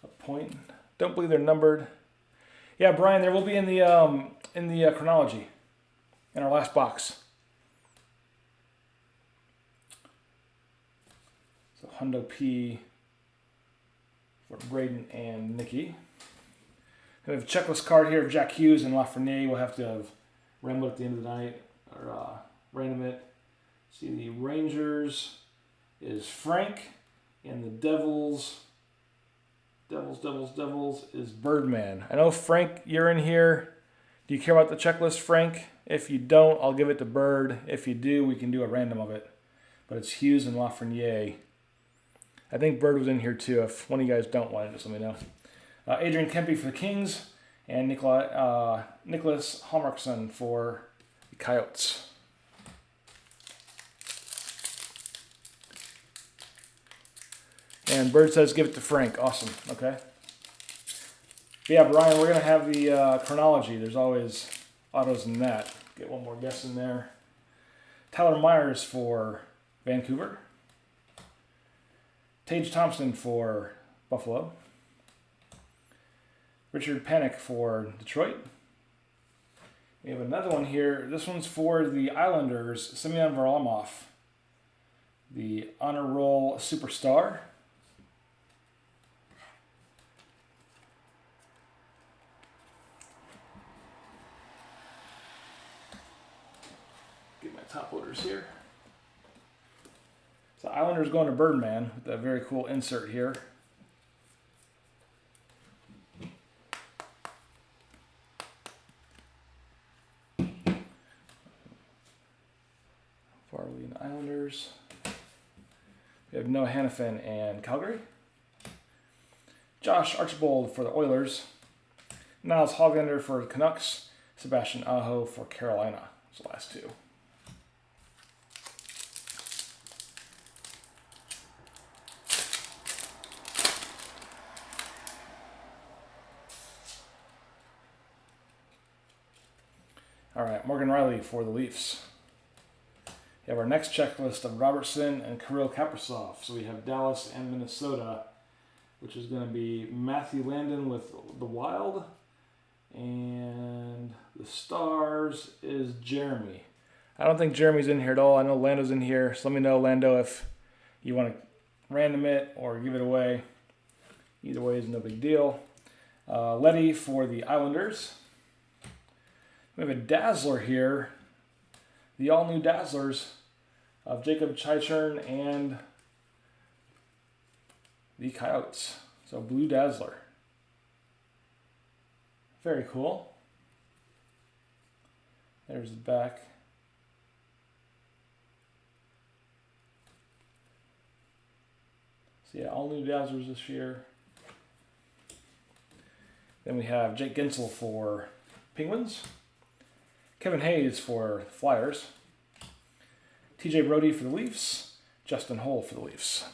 A point. Don't believe they're numbered. Yeah, Brian, there will be in the chronology in our last box. So Hundo P for Braden and Nikki. We have a checklist card here of Jack Hughes and Lafreniere. We'll have to ramble at the end of the night or random it. See, the Rangers is Frank, And the Devils is Birdman. I know, Frank, you're in here. Do you care about the checklist, Frank? If you don't, I'll give it to Bird. If you do, we can do a random of it. But it's Hughes and Lafreniere. I think Bird was in here too. If one of you guys don't want it, just let me know. Adrian Kempe for the Kings. And Nicholas Halmarkson for the Coyotes. And Bird says give it to Frank. Awesome. Okay. But yeah, Brian, we're going to have the chronology. There's always autos in that. Get one more guess in there. Tyler Myers for Vancouver. Tage Thompson for Buffalo. Richard Panik for Detroit. We have another one here. This one's for the Islanders. Semyon Varlamov, the honor roll superstar. Get my top loaders here. So Islanders going to Birdman with that very cool insert here. Farley and Islanders. We have Noah Hannafin and Calgary. Josh Archibald for the Oilers. Niles Hoglander for the Canucks. Sebastian Aho for Carolina. Those last two. All right, Morgan Riley for the Leafs. We have our next checklist of Robertson and Kirill Kaprizov. So we have Dallas and Minnesota, which is going to be Matthew Landon with the Wild. And the Stars is Jeremy. I don't think Jeremy's in here at all. I know Lando's in here. So let me know, Lando, if you want to random it or give it away. Either way is no big deal. Letty for the Islanders. We have a Dazzler here. The all-new Dazzlers of Jacob Chichern and the Coyotes. So blue Dazzler. Very cool. There's the back. So yeah, all-new Dazzlers this year. Then we have Jake Gensel for Penguins. Kevin Hayes for the Flyers. TJ Brody for the Leafs. Justin Hull for the Leafs.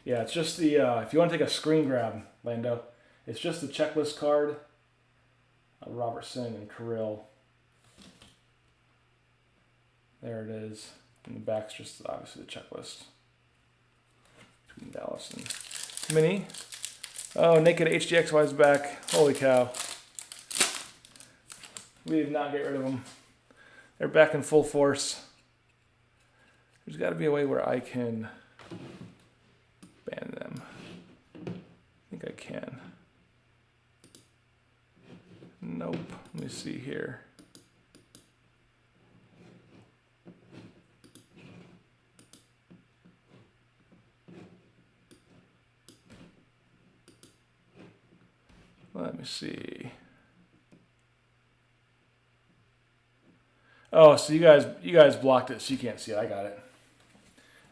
Yeah, it's just the, if you want to take a screen grab, Lando, it's just the checklist card of Robertson and Kirill. There it is. And the back's just obviously the checklist between Dallas and Mini. Oh, Naked HDXY is back. Holy cow. We did not get rid of them. They're back in full force. There's got to be a way where I can ban them. I think I can. Nope. Let me see here. Let me see. Oh, so you guys blocked it, so you can't see it. I got it.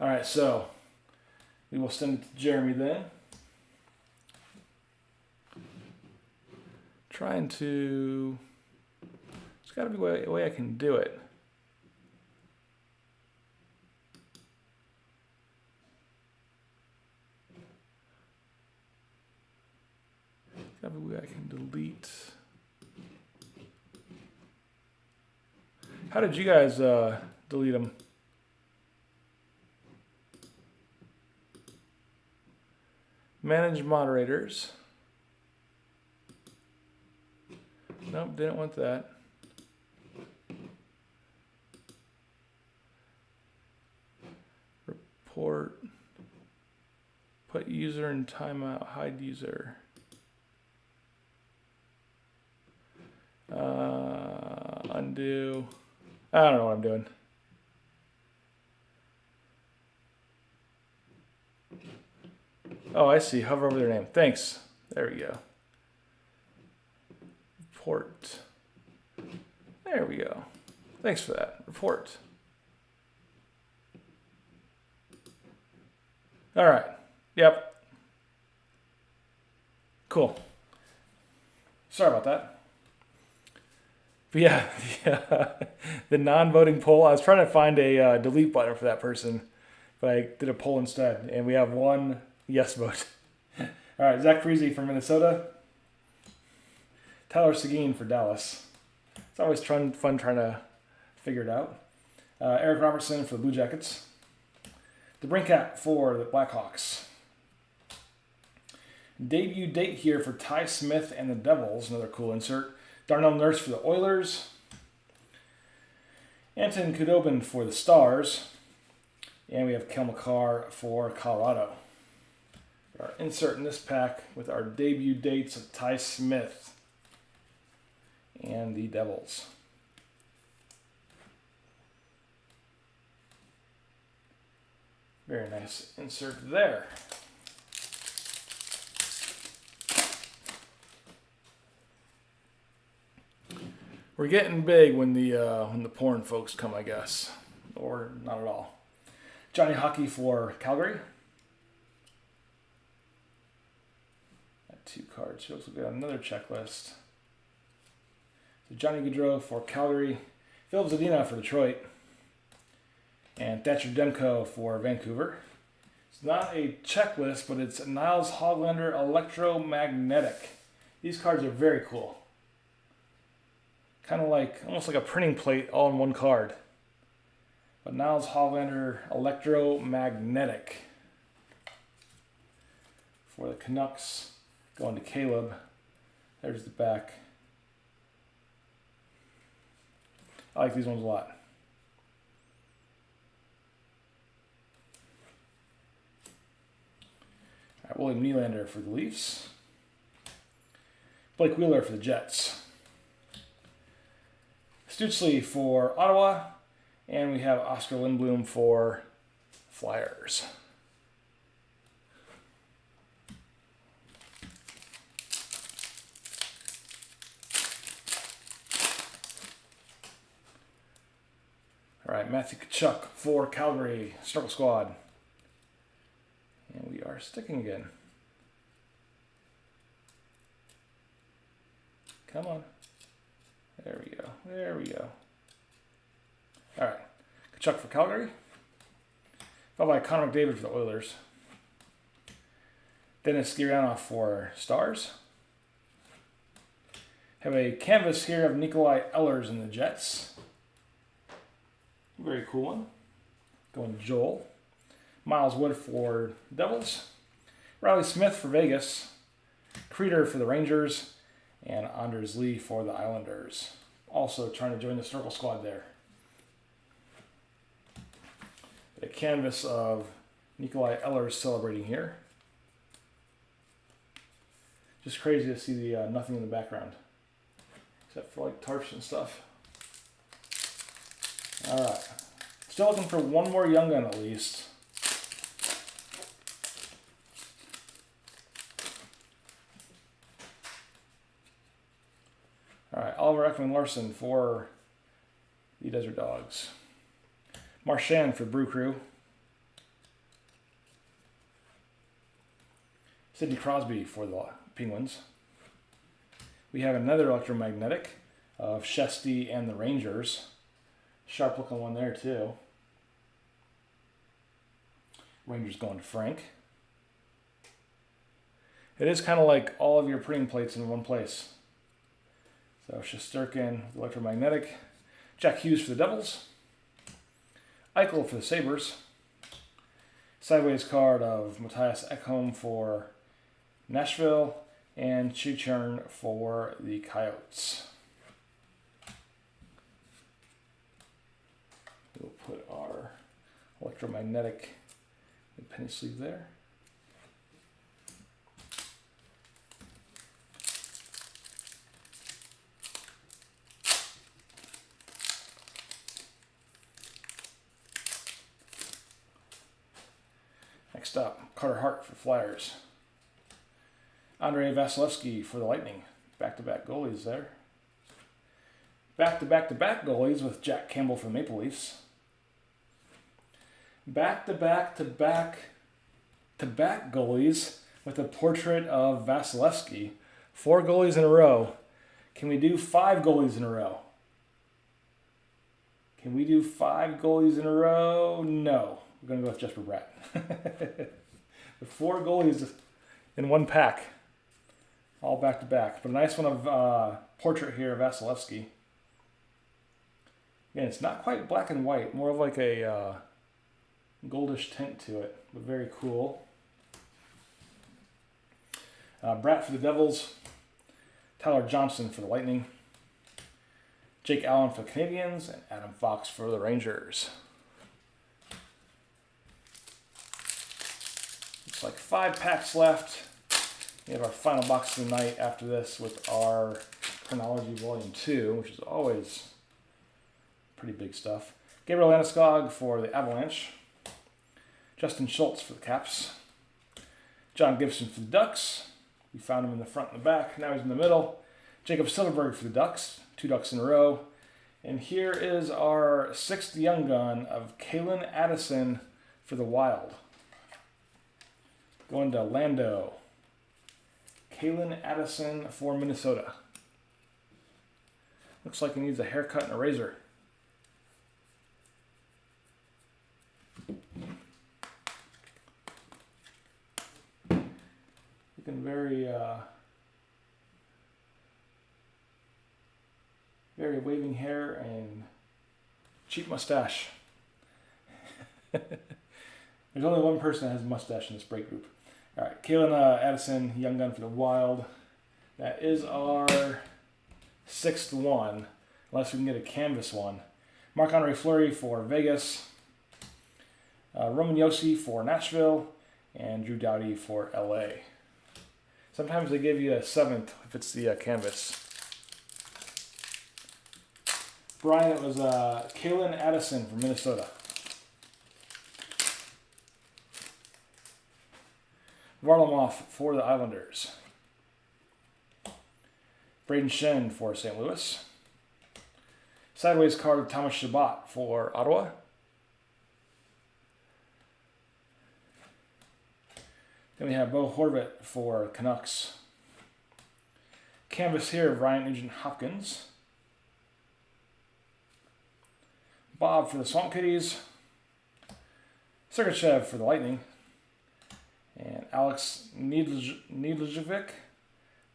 All right, so we will send it to Jeremy then. Trying to. There's got to be a way I can do it. Got a way I can delete. How did you guys delete them? Manage moderators. Nope, didn't want that. Report. Put user in timeout. Hide user. Undo. I don't know what I'm doing. Oh, I see. Hover over their name. Thanks. There we go. Report. There we go. Thanks for that. Report. All right. Yep. Cool. Sorry about that. But yeah, the non-voting poll. I was trying to find a delete button for that person, but I did a poll instead, and we have one yes vote. All right, Zach Freese from Minnesota. Tyler Seguin for Dallas. It's always fun trying to figure it out. Eric Robertson for the Blue Jackets. DeBrincat for the Blackhawks. Debut date here for Ty Smith and the Devils. Another cool insert. Darnell Nurse for the Oilers. Anton Khudobin for the Stars. And we have Kel McCarr for Colorado. Our insert in this pack with our debut dates of Ty Smith and the Devils. Very nice insert there. We're getting big when the porn folks come, I guess, or not at all. Johnny Hockey for Calgary. Got 2 cards. Shows we got another checklist. So Johnny Gaudreau for Calgary, Philip Zadina for Detroit, and Thatcher Demko for Vancouver. It's not a checklist, but it's Niles Hoglander Electromagnetic. These cards are very cool. Kind of like, almost like a printing plate all in one card. But Niles Hoglander Electromagnetic for the Canucks. Going to Caleb. There's the back. I like these ones a lot. All right, William Nylander for the Leafs. Blake Wheeler for the Jets. Stützle for Ottawa. And we have Oscar Lindblom for Flyers. All right, Matthew Tkachuk for Calgary, Circle Squad. And we are sticking again. Come on. There we go. There we go. All right. Tkachuk for Calgary. Followed by Connor McDavid for the Oilers. Dennis Gurianov for Stars. Have a canvas here of Nikolai Ehlers in the Jets. Very cool one. Going to Joel. Miles Wood for Devils. Riley Smith for Vegas. Creeder for the Rangers. And Anders Lee for the Islanders. Also trying to join the Circle Squad there. A canvas of Nikolai Ehlers celebrating here. Just crazy to see the nothing in the background. Except for like tarps and stuff. Alright. Still looking for one more Young Gun at least. Alright, Oliver Ekman-Larsson for the Desert Dogs. Marchand for Brew Crew. Sidney Crosby for the Penguins. We have another electromagnetic of Shesty and the Rangers. Sharp looking one there too. Rangers going to Frank. It is kind of like all of your printing plates in one place. So Shesterkin, electromagnetic. Jack Hughes for the Devils. Eichel for the Sabres. Sideways card of Matthias Ekholm for Nashville. And Chichern for the Coyotes. We'll put our electromagnetic penny sleeve there. Next up, Carter Hart for Flyers. Andrei Vasilevsky for the Lightning. Back-to-back goalies there. Back-to-back-to-back goalies with Jack Campbell for the Maple Leafs. Back-to-back-to-back-to-back goalies with a portrait of Vasilevsky. 4 goalies in a row. Can we do 5 goalies in a row? Can we do 5 goalies in a row? No. We're going to go with Jesper Bratt. The 4 goalies in one pack. All back-to-back. But a nice one of portrait here of Vasilevsky. Again, it's not quite black and white. More of like a goldish tint to it. But very cool. Bratt for the Devils. Tyler Johnson for the Lightning. Jake Allen for the Canadiens. And Adam Fox for the Rangers. Looks like 5 packs left. We have our final box of the night after this with our Chronology Volume 2, which is always pretty big stuff. Gabriel Landeskog for the Avalanche. Justin Schultz for the Caps. John Gibson for the Ducks. We found him in the front and the back. Now he's in the middle. Jacob Silverberg for the Ducks. 2 Ducks in a row. And here is our 6th Young Gun of Kalen Addison for the Wild. Going to Lando. Kalen Addison for Minnesota. Looks like he needs a haircut and a razor. Looking very, very waving hair and cheap mustache. There's only one person that has a mustache in this break group. All right, Kalen Addison, Young Gun for the Wild. That is our 6th one, unless we can get a canvas one. Marc-Andre Fleury for Vegas. Roman Josi for Nashville. And Drew Doughty for LA. Sometimes they give you a 7th if it's the canvas. Brian, it was Kalen Addison from Minnesota. Varlamov for the Islanders. Braden Shen for St. Louis. Sideways card of Thomas Chabot for Ottawa. Then we have Bo Horvat for Canucks. Canvas here of Ryan Nugent-Hopkins. Bob for the Swamp Kitties. Sergachev for the Lightning. And Alex Nedeljkovic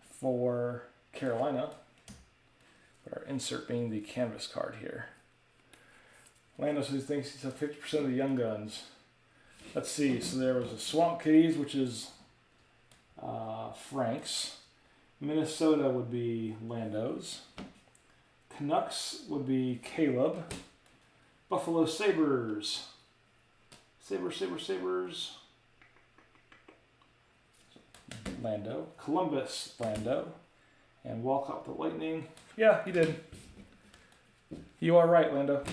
for Carolina. But our insert being the canvas card here. Lando says he thinks he's at 50% of the Young Guns. Let's see. So there was a Swamp Kitties, which is Frank's. Minnesota would be Lando's. Canucks would be Caleb. Buffalo Sabres. Sabres. Lando. Columbus, Lando. And Walcott the Lightning. Yeah, you did. You are right, Lando.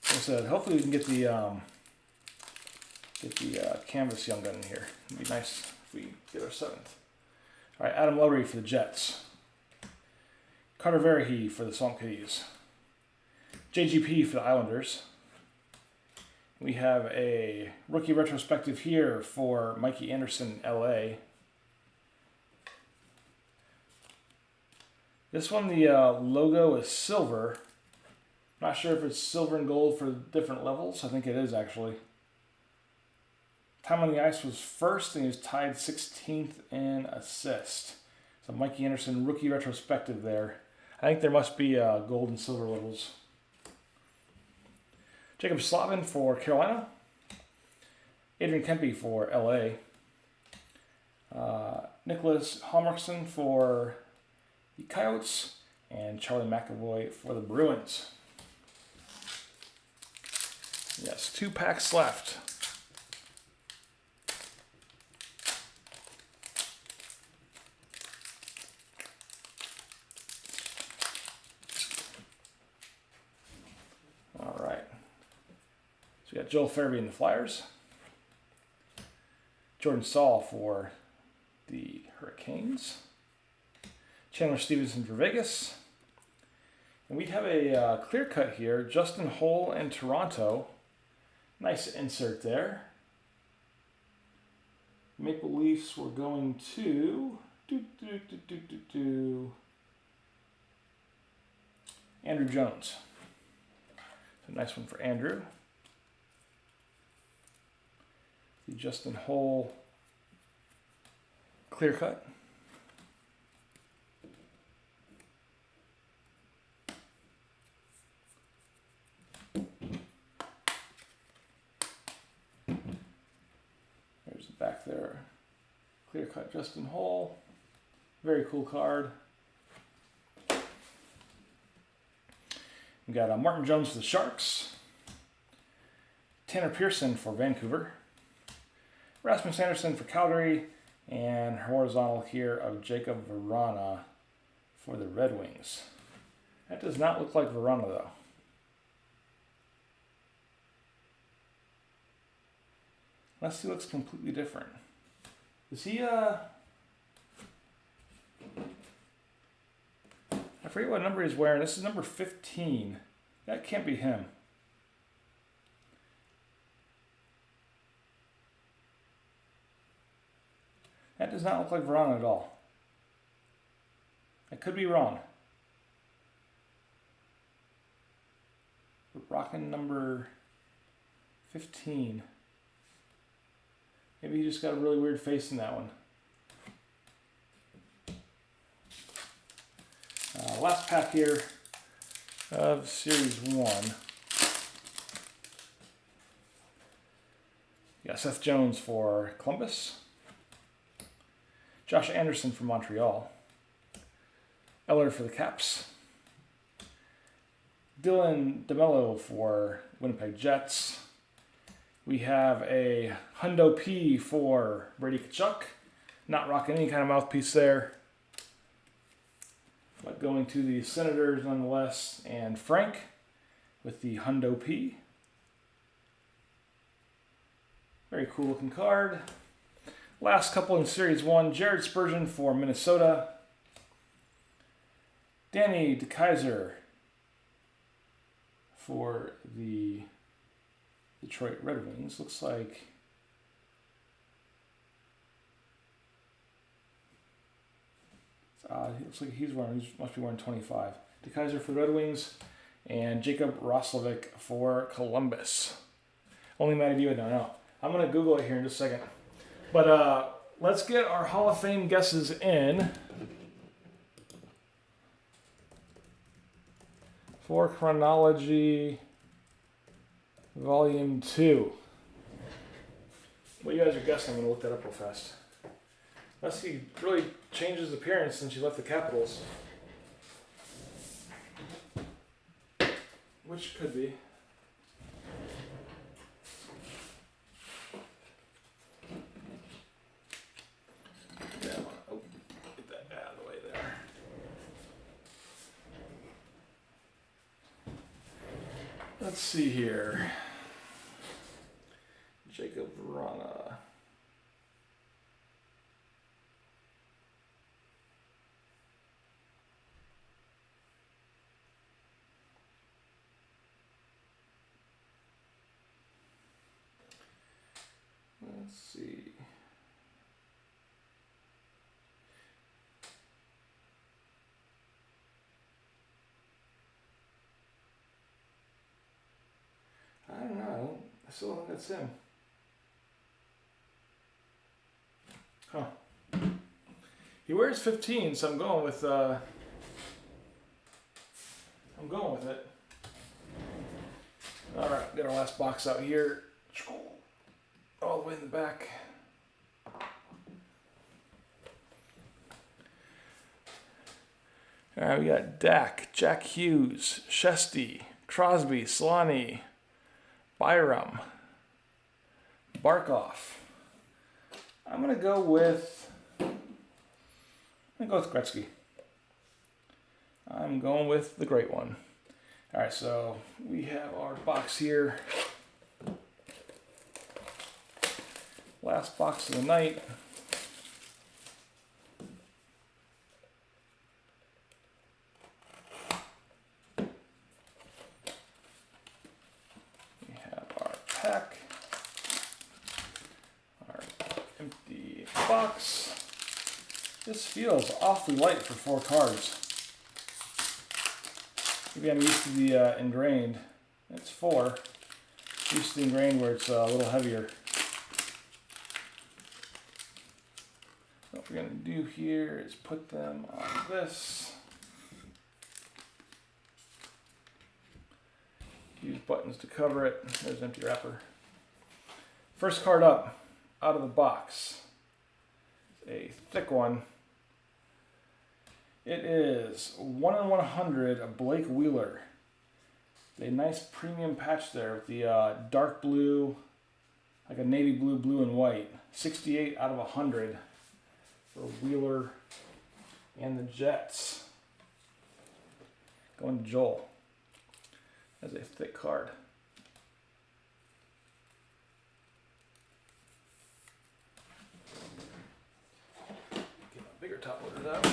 Like I said, hopefully we can get the canvas Young Gun in here. It'd be nice if we get our 7th. All right, Adam Lowry for the Jets. Carter Verhey for the Swamp Kitties. JGP for the Islanders. We have a rookie retrospective here for Mikey Anderson, LA. This one, the logo is silver. Not sure if it's silver and gold for different levels. I think it is, actually. Time on the ice was first, and he was tied 16th in assist. So Mikey Anderson, rookie retrospective there. I think there must be gold and silver levels. Jacob Slavin for Carolina. Adrian Kempe for LA. Nicholas Halmorkson for the Coyotes. And Charlie McAvoy for the Bruins. Yes, 2 packs left. So we got Joel Farabee in the Flyers. Jordan Staal for the Hurricanes. Chandler Stevenson for Vegas. And we have a clear cut here. Justin Holl in Toronto. Nice insert there. Maple Leafs were going to Andrew Jones. So nice one for Andrew. The Justin Holl clear cut. There's the back there. Clear cut Justin Holl. Very cool card. We got Martin Jones for the Sharks. Tanner Pearson for Vancouver. Rasmus Anderson for Calgary. And horizontal here of Jacob Vrana for the Red Wings. That does not look like Vrana though. Unless he looks completely different. Is he, I forget what number he's wearing. This is number 15. That can't be him. That does not look like Vrana at all. I could be wrong. We're rocking number 15. Maybe he just got a really weird face in that one. Last pack here of Series 1. You got Seth Jones for Columbus. Josh Anderson for Montreal. Eller for the Caps. Dylan DeMello for Winnipeg Jets. We have a Hundo P for Brady Tkachuk. Not rocking any kind of mouthpiece there. But going to the Senators nonetheless. And Frank with the Hundo P. Very cool looking card. Last couple in Series 1. Jared Spurgeon for Minnesota. Danny DeKeyser for the Detroit Red Wings. Looks like he must be wearing 25. DeKeyser for the Red Wings, and Jacob Roslovic for Columbus. Only mad at you, I don't know. I'm gonna Google it here in just a second. But let's get our Hall of Fame guesses in for Chronology Volume 2. What you guys are guessing, I'm going to look that up real fast. Unless he really changed his appearance since he left the Capitals. Which could be. Get that out of the way there. Let's see here. Jacob Vrana. Let's see. I don't know. I still don't think that's him. Huh. He wears 15, so I'm going with it. All right, got our last box out here. All the way in the back. All right, we got Dak, Jack Hughes, Shesty, Crosby, Solani, Byram, Barkov. I'm gonna go with Gretzky. I'm going with the great one. All right, so we have our box here. Last box of the night. We have our pack, our empty box. This feels awfully light for 4 cards. Maybe I'm used to the ingrained. It's 4. Used to the ingrained where it's a little heavier. What we're going to do here is put them on this. Use buttons to cover it. There's an empty wrapper. First card up, out of the box. A thick one. It is 1 in 100 of Blake Wheeler. A nice premium patch there with the dark blue, like a navy blue, blue and white. 68 out of 100 for Wheeler and the Jets. Going to Joel. That's a thick card. Get my bigger top loaders out.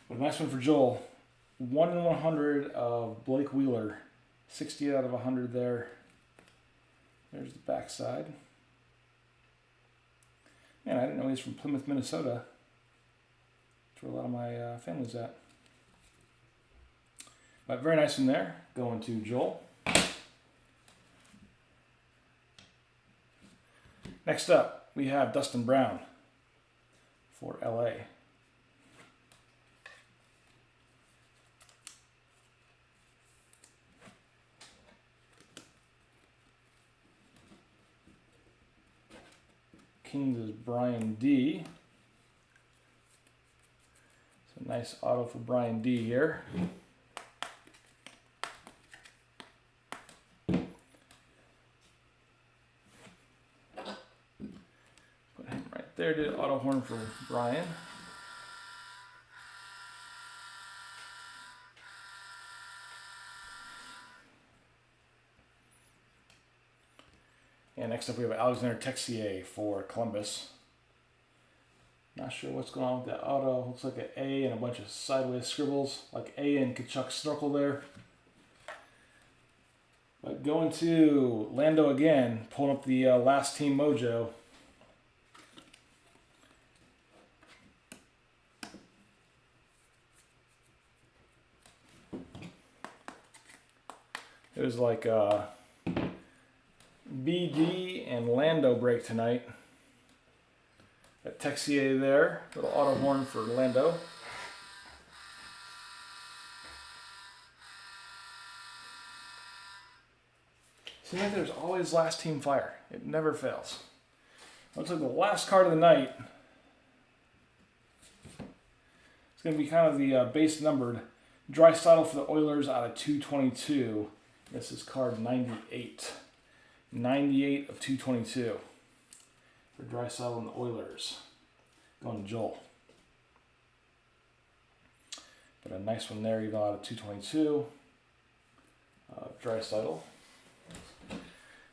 But a nice one for Joel. 1 in 100 of Blake Wheeler. 60 out of 100 there. There's the back side. Man, I didn't know he's from Plymouth, Minnesota. That's where a lot of my family's at. But very nice one there. Going to Joel. Next up, we have Dustin Brown for LA. Kings is Brian D. It's a nice auto for Brian D here. Put him right there. Did auto horn for Brian. And next up we have Alexander Texier for Columbus. Not sure what's going on with that auto. Looks like an A and a bunch of sideways scribbles, like A and Kachuk Snorkel there. But going to Lando again, pulling up the last team mojo. It was like BD and Lando break tonight. Got Texier there, little auto horn for Lando. Seems like there's always last team fire. It never fails. Looks like the last card of the night. It's going to be kind of the base numbered. Draisaitl for the Oilers out of 222. This is card 98. 98 of 222 for Draisaitl and the Oilers. Going to Joel. But a nice one there, even out of 222. Draisaitl.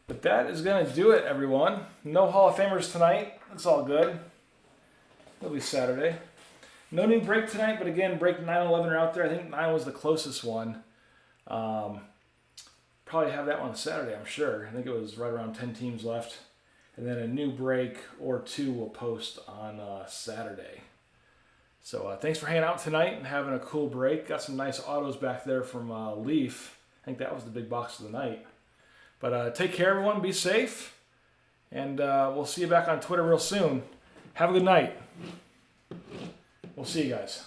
But that is going to do it, everyone. No Hall of Famers tonight. It's all good. It'll be Saturday. No new break tonight, but again, break 9 and 11 are out there. I think 9 was the closest one. Probably have that one Saturday, I'm sure. I think it was right around 10 teams left. And then a new break or 2 will post on Saturday. So thanks for hanging out tonight and having a cool break. Got some nice autos back there from Leaf. I think that was the big box of the night. But take care, everyone. Be safe. And we'll see you back on Twitter real soon. Have a good night. We'll see you guys.